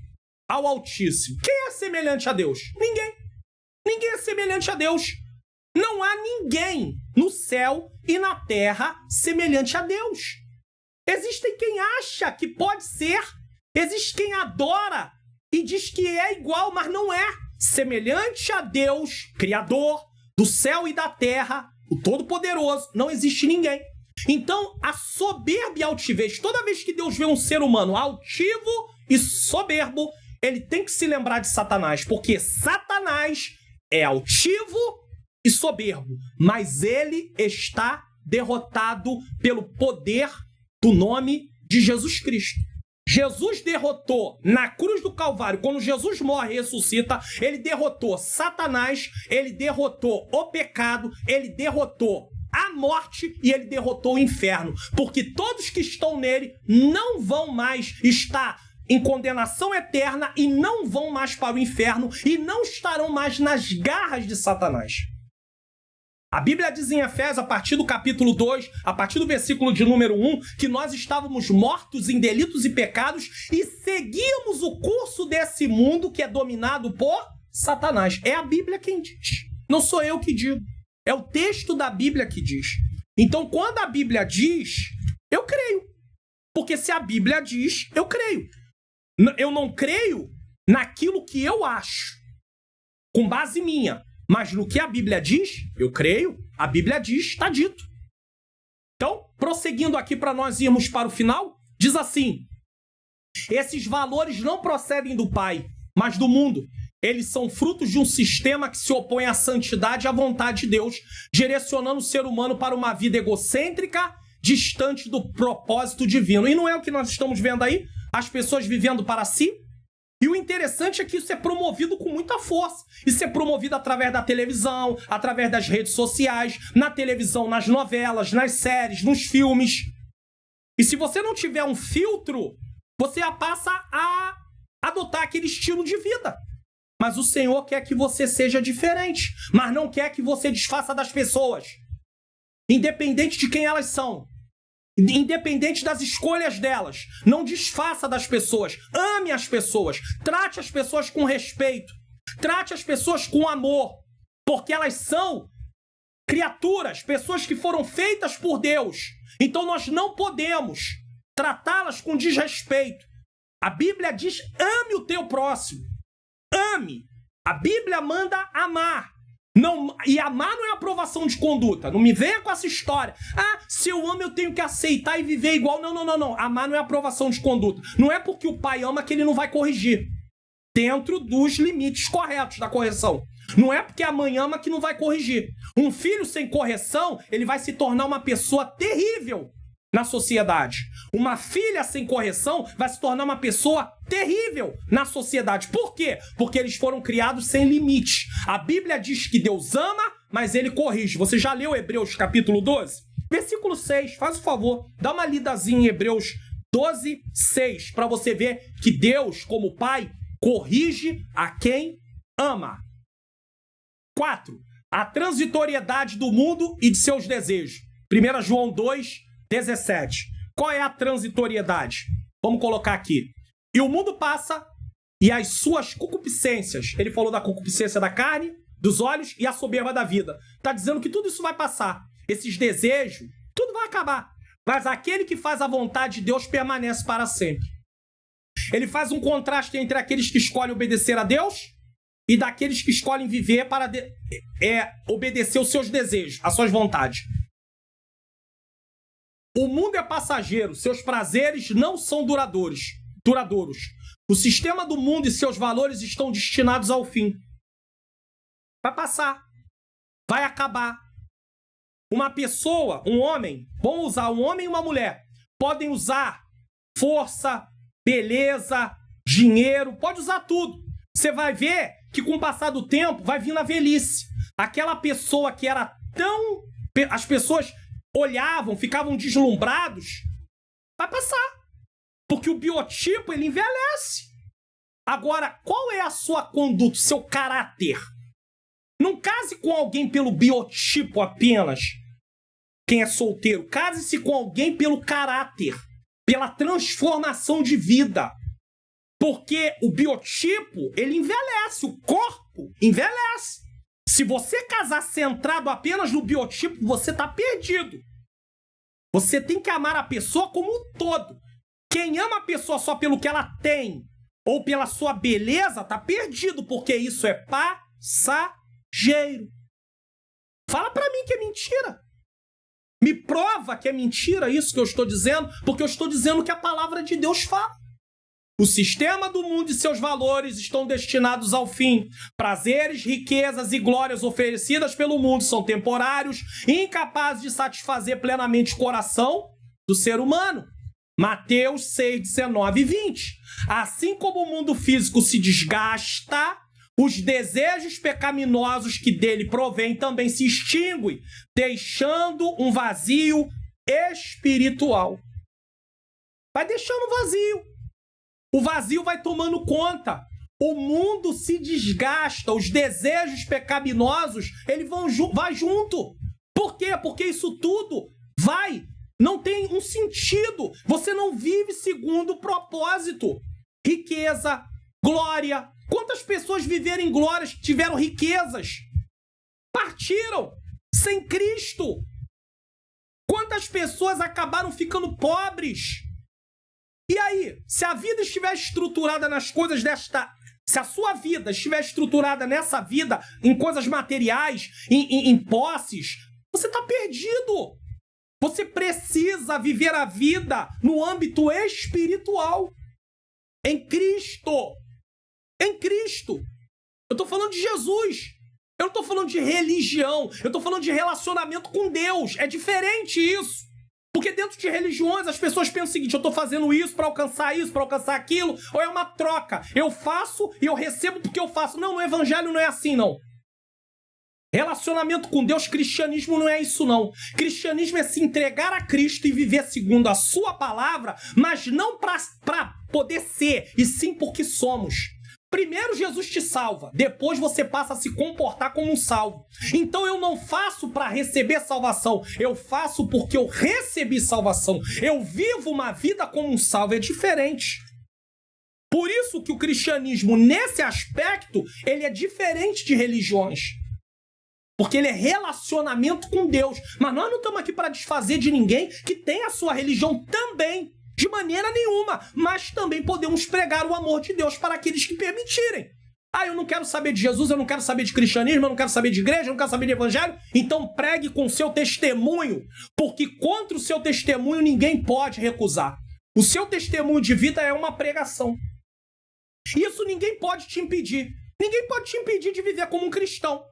ao Altíssimo. Quem é semelhante a Deus? Ninguém. Ninguém é semelhante a Deus. Não há ninguém no céu e na terra semelhante a Deus. Existe quem acha que pode ser, existe quem adora e diz que é igual, mas não é. Semelhante a Deus, Criador do céu e da terra, o Todo-Poderoso, não existe ninguém. Então, a soberba e a altivez, toda vez que Deus vê um ser humano altivo e soberbo, ele tem que se lembrar de Satanás, porque Satanás é altivo e soberbo, mas ele está derrotado pelo poder do nome de Jesus Cristo. Jesus derrotou na cruz do Calvário, quando Jesus morre e ressuscita, ele derrotou Satanás, ele derrotou o pecado, ele derrotou a morte e ele derrotou o inferno, porque todos que estão nele não vão mais estar em condenação eterna e não vão mais para o inferno e não estarão mais nas garras de Satanás. A Bíblia diz em Efésios, a partir do capítulo 2, a partir do versículo de número 1, que nós estávamos mortos em delitos e pecados e seguíamos o curso desse mundo que é dominado por Satanás. É a Bíblia quem diz. Não sou eu que digo. É o texto da Bíblia que diz. Então, quando a Bíblia diz, eu creio. Porque se a Bíblia diz, eu creio. Eu não creio naquilo que eu acho, com base minha. Mas no que a Bíblia diz, eu creio. A Bíblia diz, está dito. Então, prosseguindo aqui para nós irmos para o final, diz assim: esses valores não procedem do Pai, mas do mundo. Eles são frutos de um sistema que se opõe à santidade e à vontade de Deus, direcionando o ser humano para uma vida egocêntrica, distante do propósito divino. E não é o que nós estamos vendo aí? As pessoas vivendo para si? E o interessante é que isso é promovido com muita força. Isso é promovido através da televisão, através das redes sociais, na televisão, nas novelas, nas séries, nos filmes. E se você não tiver um filtro, você passa a adotar aquele estilo de vida. Mas o Senhor quer que você seja diferente, mas não quer que você desfaça das pessoas, independente de quem elas são. Independente das escolhas delas, não desfaça das pessoas, ame as pessoas, trate as pessoas com respeito, trate as pessoas com amor, porque elas são criaturas, pessoas que foram feitas por Deus. Então nós não podemos tratá-las com desrespeito. A Bíblia diz: ame o teu próximo, ame. A Bíblia manda amar. Não, e amar não é aprovação de conduta. Não me venha com essa história. Ah, se eu amo, eu tenho que aceitar e viver igual. Não. Amar não é aprovação de conduta. Não é porque o pai ama que ele não vai corrigir. Dentro dos limites corretos da correção. Não é porque a mãe ama que não vai corrigir. Um filho sem correção, ele vai se tornar uma pessoa terrível na sociedade. Uma filha sem correção vai se tornar uma pessoa terrível na sociedade. Por quê? Porque eles foram criados sem limite. A Bíblia diz que Deus ama, mas ele corrige. Você já leu Hebreus capítulo 12? Versículo 6, faz o favor, dá uma lidazinha em Hebreus 12, 6, para você ver que Deus, como Pai, corrige a quem ama. 4. A transitoriedade do mundo e de seus desejos. 1 João 2, 17. Qual é a transitoriedade? Vamos colocar aqui. E o mundo passa e as suas concupiscências. Ele falou da concupiscência da carne, dos olhos e a soberba da vida. Está dizendo que tudo isso vai passar. Esses desejos, tudo vai acabar. Mas aquele que faz a vontade de Deus permanece para sempre. Ele faz um contraste entre aqueles que escolhem obedecer a Deus e daqueles que escolhem viver para obedecer os seus desejos, as suas vontades. O mundo é passageiro, seus prazeres não são duradouros. O sistema do mundo e seus valores estão destinados ao fim. Vai passar. Vai acabar. Uma pessoa, um homem, vamos usar um homem e uma mulher, podem usar força, beleza, dinheiro, pode usar tudo. Você vai ver que com o passar do tempo vai vir na velhice. Aquela pessoa que era tão... As pessoas olhavam, ficavam deslumbrados, vai passar. Porque o biotipo, ele envelhece. Agora, qual é a sua conduta, seu caráter? Não case com alguém pelo biotipo apenas. Quem é solteiro, case-se com alguém pelo caráter, pela transformação de vida. Porque o biotipo, ele envelhece, o corpo envelhece. Se você casar centrado apenas no biotipo, você está perdido. Você tem que amar a pessoa como um todo. Quem ama a pessoa só pelo que ela tem ou pela sua beleza, está perdido, porque isso é passageiro. Fala para mim que é mentira. Me prova que é mentira isso que eu estou dizendo, porque eu estou dizendo que a palavra de Deus fala. O sistema do mundo e seus valores estão destinados ao fim. Prazeres, riquezas e glórias oferecidas pelo mundo são temporários e incapazes de satisfazer plenamente o coração do ser humano. Mateus 6, 19 e 20. Assim como o mundo físico se desgasta, os desejos pecaminosos que dele provêm também se extinguem, deixando um vazio espiritual. Vai deixando vazio. O vazio vai tomando conta. O mundo se desgasta, os desejos pecaminosos, ele vai junto. Por quê? Porque isso tudo não tem um sentido. Você não vive segundo o propósito. Riqueza, glória. Quantas pessoas viveram em glórias, tiveram riquezas? Partiram sem Cristo. Quantas pessoas acabaram ficando pobres? E aí, se a vida estiver estruturada nas coisas se a sua vida estiver estruturada nessa vida, em coisas materiais, em posses, você está perdido. Você precisa viver a vida no âmbito espiritual. Em Cristo. Em Cristo. Eu estou falando de Jesus. Eu não estou falando de religião. Eu estou falando de relacionamento com Deus. É diferente isso. Porque dentro de religiões as pessoas pensam o seguinte: eu estou fazendo isso, para alcançar aquilo, ou é uma troca. Eu faço e eu recebo porque eu faço. Não, no evangelho não é assim, não. Relacionamento com Deus, cristianismo não é isso, não. Cristianismo é se entregar a Cristo e viver segundo a sua palavra, mas não para poder ser, e sim porque somos. Primeiro Jesus te salva, depois você passa a se comportar como um salvo. Então eu não faço para receber salvação, eu faço porque eu recebi salvação. Eu vivo uma vida como um salvo, é diferente. Por isso que o cristianismo, nesse aspecto, ele é diferente de religiões. Porque ele é relacionamento com Deus. Mas nós não estamos aqui para desfazer de ninguém que tem a sua religião também. De maneira nenhuma, mas também podemos pregar o amor de Deus para aqueles que permitirem. Eu não quero saber de Jesus, eu não quero saber de cristianismo, eu não quero saber de igreja, eu não quero saber de evangelho. Então pregue com o seu testemunho, porque contra o seu testemunho ninguém pode recusar. O seu testemunho de vida é uma pregação. Isso ninguém pode te impedir. Ninguém pode te impedir de viver como um cristão.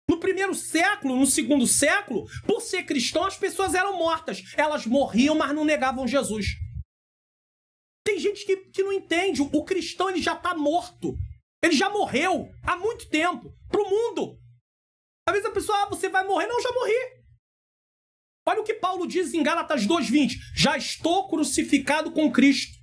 No primeiro século, no segundo século, por ser cristão, as pessoas eram mortas. Elas morriam, mas não negavam Jesus. Tem gente que não entende. O cristão, ele já está morto. Ele já morreu há muito tempo. Para o mundo. Às vezes a pessoa, você vai morrer. Não, já morri. Olha o que Paulo diz em Gálatas 2:20. Já estou crucificado com Cristo.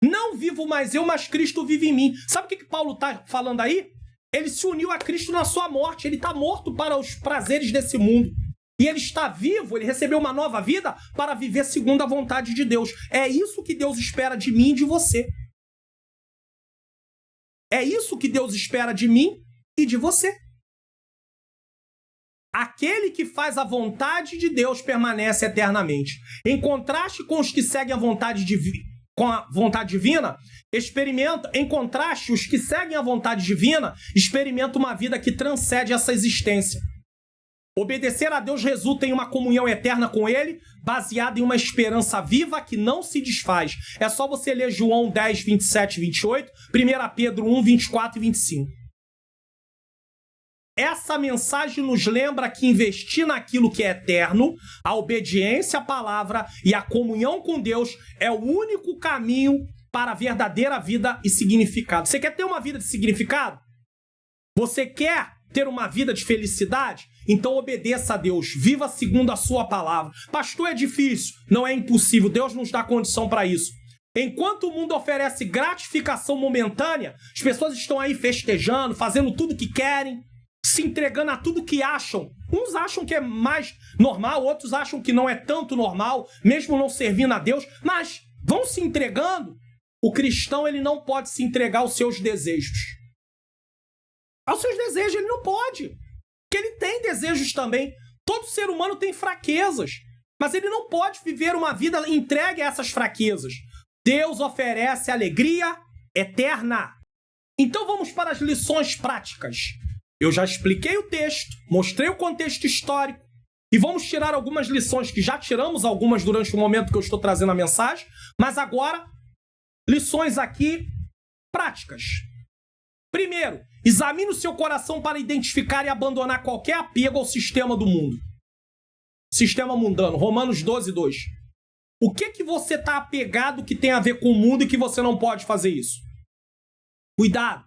Não vivo mais eu, mas Cristo vive em mim. Sabe o que Paulo está falando aí? Ele se uniu a Cristo na sua morte. Ele está morto para os prazeres desse mundo. E ele está vivo, ele recebeu uma nova vida para viver segundo a vontade de Deus. É isso que Deus espera de mim e de você. É isso que Deus espera de mim e de você. Aquele que faz a vontade de Deus permanece eternamente. Em contraste com os que seguem a vontade com a vontade divina, em contraste, os que seguem a vontade divina experimentam uma vida que transcende essa existência. Obedecer a Deus resulta em uma comunhão eterna com Ele, baseada em uma esperança viva que não se desfaz. É só você ler João 10, 27 e 28, 1 Pedro 1, 24 e 25. Essa mensagem nos lembra que investir naquilo que é eterno, a obediência à palavra e a comunhão com Deus é o único caminho para a verdadeira vida e significado. Você quer ter uma vida de significado? Você quer ter uma vida de felicidade? Então obedeça a Deus, viva segundo a sua palavra. Pastor, é difícil, não é impossível, Deus nos dá condição para isso. Enquanto o mundo oferece gratificação momentânea, as pessoas estão aí festejando, fazendo tudo o que querem, se entregando a tudo que acham. Uns acham que é mais normal, outros acham que não é tanto normal, mesmo não servindo a Deus, mas vão se entregando. O cristão, ele não pode se entregar aos seus desejos. Aos seus desejos ele não pode, porque ele tem desejos também. Todo ser humano tem fraquezas, mas ele não pode viver uma vida entregue a essas fraquezas. Deus oferece alegria eterna. Então vamos para as lições práticas. Eu já expliquei o texto, mostrei o contexto histórico e vamos tirar algumas lições que já tiramos algumas durante o momento que eu estou trazendo a mensagem, mas agora, lições aqui práticas. Primeiro, examine o seu coração para identificar e abandonar qualquer apego ao sistema do mundo. Sistema mundano, Romanos 12, 2. O que você está apegado que tem a ver com o mundo e que você não pode fazer isso? Cuidado.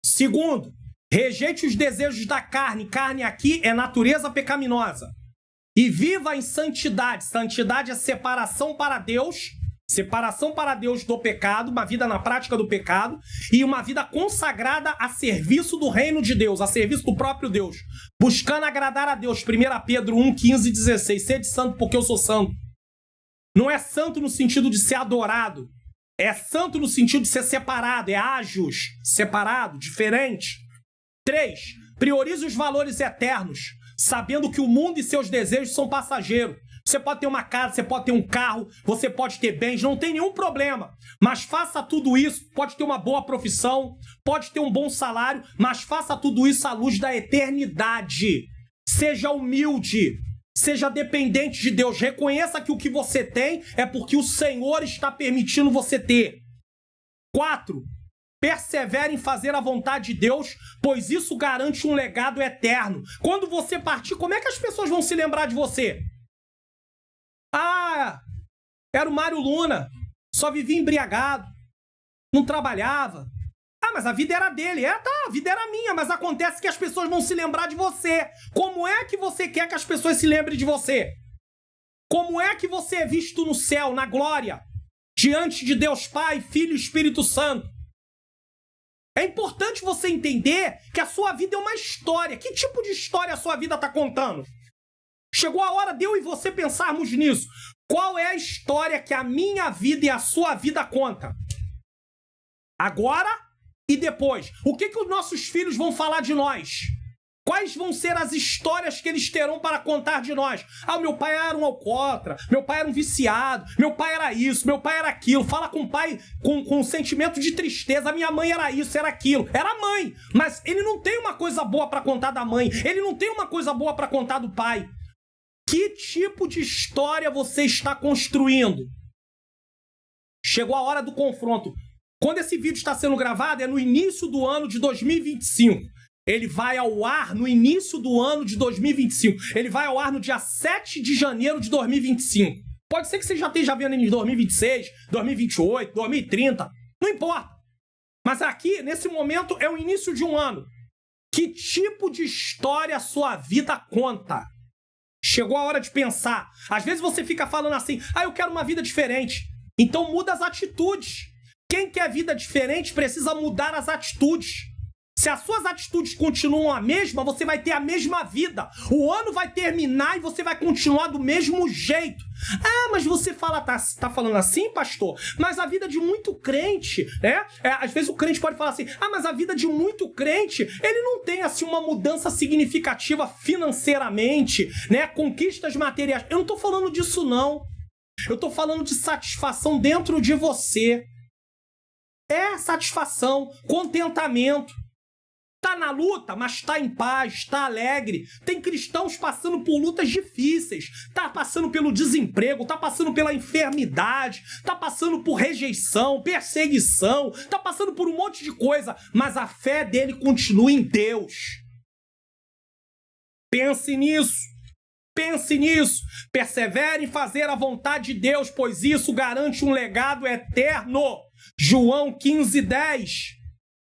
Segundo, rejeite os desejos da carne. Carne aqui é natureza pecaminosa. E viva em santidade. Santidade é separação para Deus. Separação para Deus do pecado, uma vida na prática do pecado. E uma vida consagrada a serviço do reino de Deus, a serviço do próprio Deus. Buscando agradar a Deus. 1 Pedro 1, 15 e 16. Sede santo porque eu sou santo. Não é santo no sentido de ser adorado. É santo no sentido de ser separado. É ágios, separado, diferente. 3. Priorize os valores eternos, sabendo que o mundo e seus desejos são passageiros. Você pode ter uma casa, você pode ter um carro, você pode ter bens, não tem nenhum problema. Mas faça tudo isso, pode ter uma boa profissão, pode ter um bom salário, mas faça tudo isso à luz da eternidade. Seja humilde, seja dependente de Deus. Reconheça que o que você tem é porque o Senhor está permitindo você ter. 4. Persevere em fazer a vontade de Deus, pois isso garante um legado eterno. Quando você partir, como é que as pessoas vão se lembrar de você? Ah, era o Mário Luna, só vivia embriagado, não trabalhava. Ah, mas a vida era dele. A vida era minha, mas acontece que as pessoas vão se lembrar de você. Como é que você quer que as pessoas se lembrem de você? Como é que você é visto no céu, na glória, diante de Deus Pai, Filho e Espírito Santo? É importante você entender que a sua vida é uma história. Que tipo de história a sua vida está contando? Chegou a hora de eu e você pensarmos nisso. Qual é a história que a minha vida e a sua vida conta? Agora e depois. O que os nossos filhos vão falar de nós? Quais vão ser as histórias que eles terão para contar de nós? Ah, meu pai era um alcoólatra, meu pai era um viciado, meu pai era isso, meu pai era aquilo. Fala com o pai com um sentimento de tristeza. A minha mãe era isso, era aquilo. Era mãe, mas ele não tem uma coisa boa para contar da mãe. Ele não tem uma coisa boa para contar do pai. Que tipo de história você está construindo? Chegou a hora do confronto. Quando esse vídeo está sendo gravado, é no início do ano de 2025. Ele vai ao ar no início do ano de 2025. Ele vai ao ar no dia 7 de janeiro de 2025. Pode ser que você já esteja vendo em 2026, 2028, 2030. Não importa. Mas aqui, nesse momento, é o início de um ano. Que tipo de história a sua vida conta? Chegou a hora de pensar. Às vezes você fica falando assim, eu quero uma vida diferente. Então muda as atitudes. Quem quer vida diferente precisa mudar as atitudes. Se as suas atitudes continuam a mesma, você vai ter a mesma vida. O ano vai terminar e você vai continuar do mesmo jeito. Mas você fala, tá falando assim, pastor? Mas a vida de muito crente, né? Às vezes o crente pode falar assim, mas a vida de muito crente, ele não tem assim uma mudança significativa financeiramente, né? Conquistas materiais. Eu não tô falando disso, não. Eu tô falando de satisfação dentro de você. Satisfação, contentamento. Tá na luta, mas tá em paz, tá alegre. Tem cristãos passando por lutas difíceis. Tá passando pelo desemprego, tá passando pela enfermidade, tá passando por rejeição, perseguição, tá passando por um monte de coisa, mas a fé dele continua em Deus. Pense nisso. Pense nisso. Persevere em fazer a vontade de Deus, pois isso garante um legado eterno. João 15:10.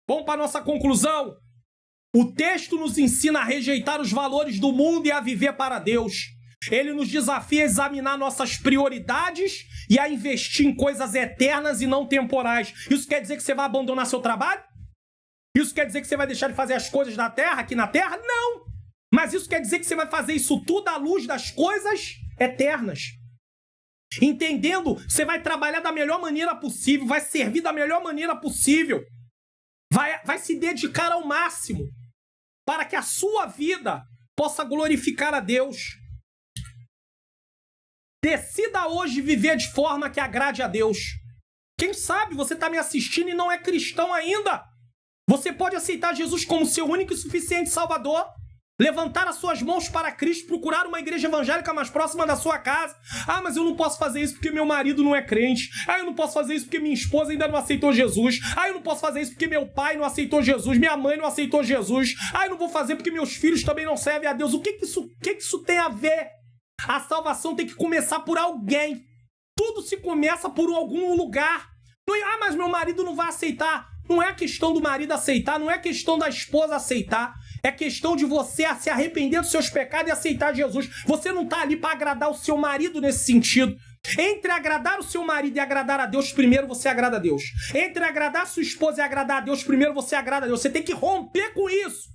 Vamos para a nossa conclusão. O texto nos ensina a rejeitar os valores do mundo e a viver para Deus. Ele nos desafia a examinar nossas prioridades e a investir em coisas eternas e não temporais. Isso quer dizer que você vai abandonar seu trabalho? Isso quer dizer que você vai deixar de fazer as coisas da terra, aqui na terra? Não! Mas isso quer dizer que você vai fazer isso tudo à luz das coisas eternas. Entendendo, você vai trabalhar da melhor maneira possível, vai servir da melhor maneira possível, vai se dedicar ao máximo para que a sua vida possa glorificar a Deus. Decida hoje viver de forma que agrade a Deus. Quem sabe você está me assistindo e não é cristão ainda. Você pode aceitar Jesus como seu único e suficiente Salvador. Levantar as suas mãos para Cristo, procurar uma igreja evangélica mais próxima da sua casa. Mas eu não posso fazer isso porque meu marido não é crente. Eu não posso fazer isso porque minha esposa ainda não aceitou Jesus. Eu não posso fazer isso porque meu pai não aceitou Jesus, minha mãe não aceitou Jesus. Eu não vou fazer porque meus filhos também não servem a Deus. O que isso tem a ver? A salvação tem que começar por alguém. Tudo se começa por algum lugar. Mas meu marido não vai aceitar. Não é questão do marido aceitar, não é questão da esposa aceitar. É questão de você se arrepender dos seus pecados e aceitar Jesus. Você não está ali para agradar o seu marido nesse sentido. Entre agradar o seu marido e agradar a Deus, primeiro você agrada a Deus. Entre agradar a sua esposa e agradar a Deus, primeiro você agrada a Deus. Você tem que romper com isso.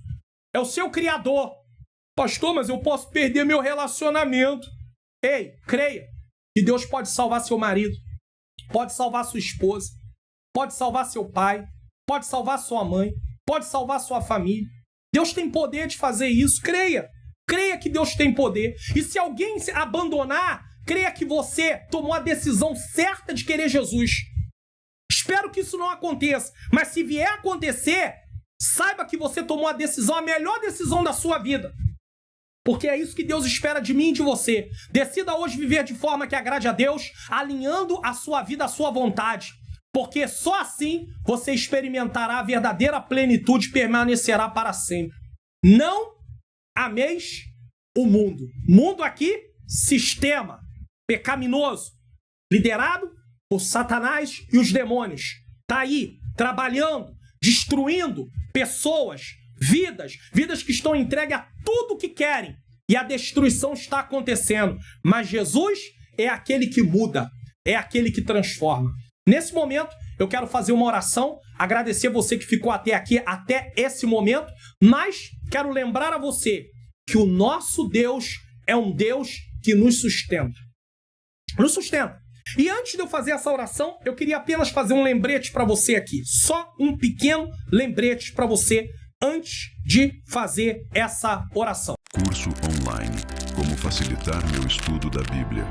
É o seu Criador. Pastor, mas eu posso perder meu relacionamento. Ei, creia que Deus pode salvar seu marido, pode salvar sua esposa, pode salvar seu pai, pode salvar sua mãe, pode salvar sua família. Deus tem poder de fazer isso, creia. Creia que Deus tem poder. E se alguém se abandonar, creia que você tomou a decisão certa de querer Jesus. Espero que isso não aconteça. Mas se vier a acontecer, saiba que você tomou a decisão, a melhor decisão da sua vida. Porque é isso que Deus espera de mim e de você. Decida hoje viver de forma que agrade a Deus, alinhando a sua vida à sua vontade. Porque só assim você experimentará a verdadeira plenitude e permanecerá para sempre. Não ameis o mundo. Mundo aqui, sistema pecaminoso, liderado por Satanás e os demônios. Está aí, trabalhando, destruindo pessoas, vidas que estão entregues a tudo que querem. E a destruição está acontecendo. Mas Jesus é aquele que muda, é aquele que transforma. Nesse momento, eu quero fazer uma oração, agradecer você que ficou até aqui, até esse momento, mas quero lembrar a você que o nosso Deus é um Deus que nos sustenta. Nos sustenta. E antes de eu fazer essa oração, eu queria apenas fazer um lembrete para você aqui. Só um pequeno lembrete para você antes de fazer essa oração. Curso online. Como facilitar meu estudo da Bíblia.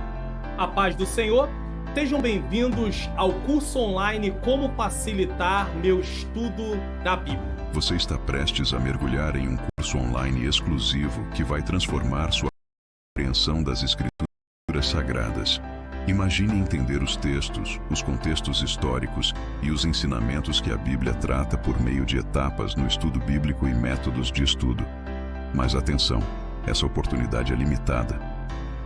A paz do Senhor. Sejam bem-vindos ao curso online Como Facilitar Meu Estudo da Bíblia. Você está prestes a mergulhar em um curso online exclusivo que vai transformar sua compreensão das Escrituras Sagradas. Imagine entender os textos, os contextos históricos e os ensinamentos que a Bíblia trata por meio de etapas no estudo bíblico e métodos de estudo. Mas atenção, essa oportunidade é limitada.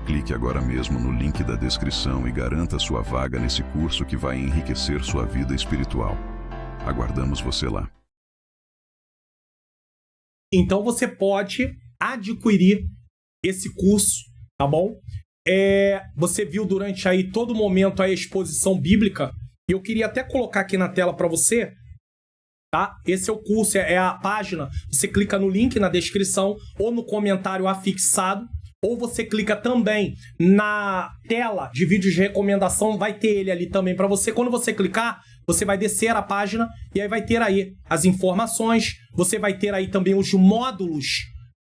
Clique agora mesmo no link da descrição e garanta sua vaga nesse curso que vai enriquecer sua vida espiritual. Aguardamos você lá. Então você pode adquirir esse curso, tá bom? Você viu durante aí todo momento a exposição bíblica, e eu queria até colocar aqui na tela para você, tá? Esse é o curso, é a página. Você clica no link na descrição ou no comentário afixado, ou você clica também na tela de vídeos de recomendação, vai ter ele ali também para você. Quando você clicar, você vai descer a página e aí vai ter aí as informações, você vai ter aí também os módulos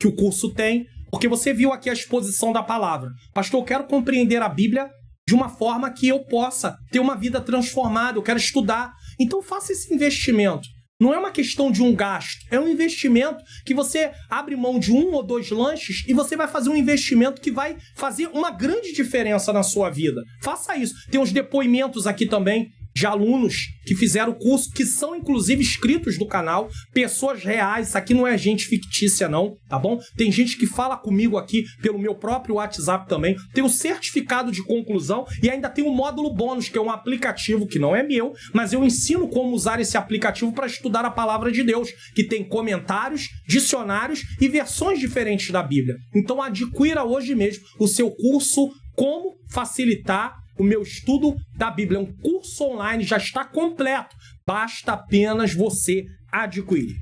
que o curso tem, porque você viu aqui a exposição da palavra. Pastor, eu quero compreender a Bíblia de uma forma que eu possa ter uma vida transformada, eu quero estudar. Então faça esse investimento. Não é uma questão de um gasto, é um investimento que você abre mão de 1 ou 2 lanches e você vai fazer um investimento que vai fazer uma grande diferença na sua vida. Faça isso. Tem uns depoimentos aqui também de alunos que fizeram o curso, que são inclusive inscritos do canal, pessoas reais. Isso aqui não é gente fictícia não, tá bom? Tem gente que fala comigo aqui pelo meu próprio WhatsApp também. Tem o certificado de conclusão e ainda tem o módulo bônus, que é um aplicativo que não é meu, mas eu ensino como usar esse aplicativo para estudar a palavra de Deus, que tem comentários, dicionários e versões diferentes da Bíblia. Então adquira hoje mesmo o seu curso Como Facilitar o Meu Estudo da Bíblia. É um curso online, já está completo. Basta apenas você adquirir.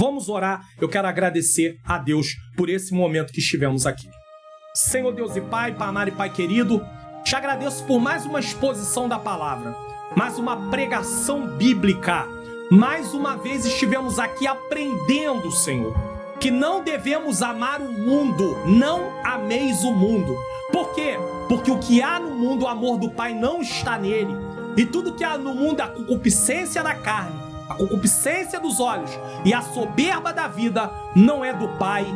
Vamos orar. Eu quero agradecer a Deus por esse momento que estivemos aqui. Senhor Deus e Pai, Pai amado e Pai querido, te agradeço por mais uma exposição da palavra, mais uma pregação bíblica. Mais uma vez estivemos aqui aprendendo, Senhor, que não devemos amar o mundo. Não ameis o mundo. Por quê? Porque o que há no mundo, o amor do Pai não está nele. E tudo que há no mundo, a concupiscência da carne, a concupiscência dos olhos e a soberba da vida, não é do Pai,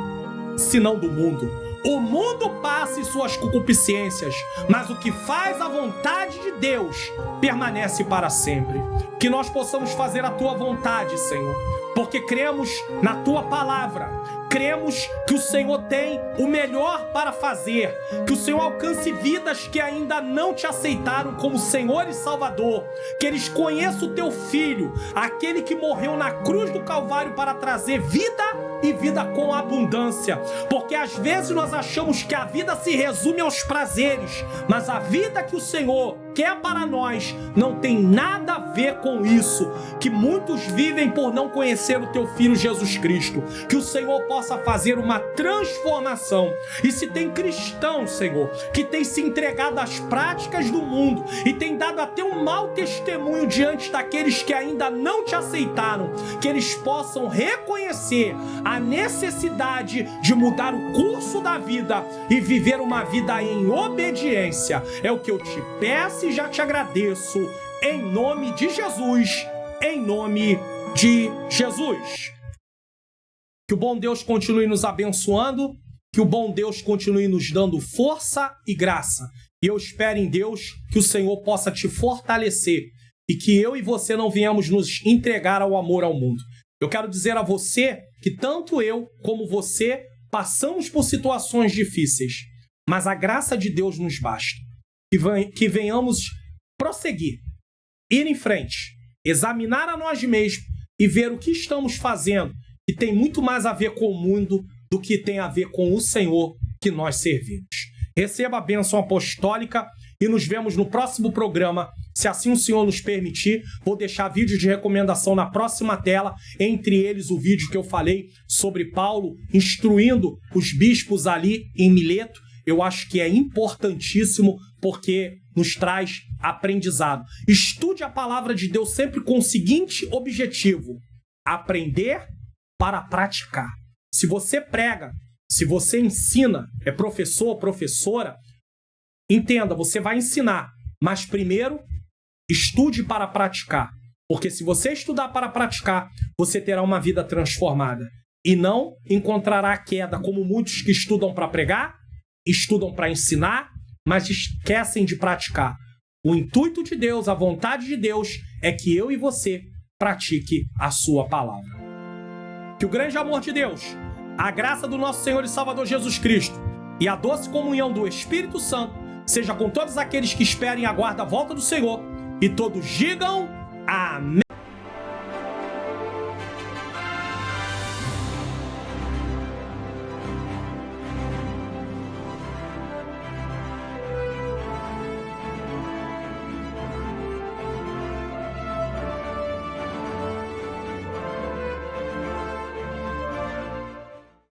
senão do mundo. O mundo passa em suas concupiscências, mas o que faz a vontade de Deus permanece para sempre. Que nós possamos fazer a Tua vontade, Senhor, porque cremos na Tua palavra. Cremos que o Senhor tem o melhor para fazer, que o Senhor alcance vidas que ainda não te aceitaram como Senhor e Salvador, que eles conheçam o Teu Filho, aquele que morreu na cruz do Calvário para trazer vida e vida com abundância, porque às vezes nós achamos que a vida se resume aos prazeres, mas a vida que o Senhor quer para nós não tem nada a ver com isso, que muitos vivem por não conhecer o Teu Filho Jesus Cristo. Que o Senhor possa fazer uma transformação. E se tem cristãos, Senhor, que tem se entregado às práticas do mundo e tem dado até um mau testemunho diante daqueles que ainda não te aceitaram, que eles possam reconhecer a necessidade de mudar o curso da vida e viver uma vida em obediência. É o que eu te peço e já te agradeço, em nome de Jesus, em nome de Jesus. Que o bom Deus continue nos abençoando, que o bom Deus continue nos dando força e graça. E eu espero em Deus que o Senhor possa te fortalecer e que eu e você não venhamos nos entregar ao amor ao mundo. Eu quero dizer a você que tanto eu como você passamos por situações difíceis, mas a graça de Deus nos basta. Que venhamos prosseguir, ir em frente, examinar a nós mesmos e ver o que estamos fazendo, que tem muito mais a ver com o mundo do que tem a ver com o Senhor que nós servimos. Receba a bênção apostólica e nos vemos no próximo programa. Se assim o Senhor nos permitir, vou deixar vídeos de recomendação na próxima tela, entre eles o vídeo que eu falei sobre Paulo instruindo os bispos ali em Mileto. Eu acho que é importantíssimo porque nos traz aprendizado. Estude a palavra de Deus sempre com o seguinte objetivo: aprender para praticar. Se você prega, se você ensina, é professor, professora, entenda, você vai ensinar, mas primeiro estude para praticar. Porque se você estudar para praticar, você terá uma vida transformada e não encontrará a queda como muitos que estudam para pregar, estudam para ensinar, mas esquecem de praticar. O intuito de Deus, a vontade de Deus é que eu e você pratique a sua palavra. Que o grande amor de Deus, a graça do nosso Senhor e Salvador Jesus Cristo e a doce comunhão do Espírito Santo seja com todos aqueles que esperem e aguardam a volta do Senhor, e todos digam amém.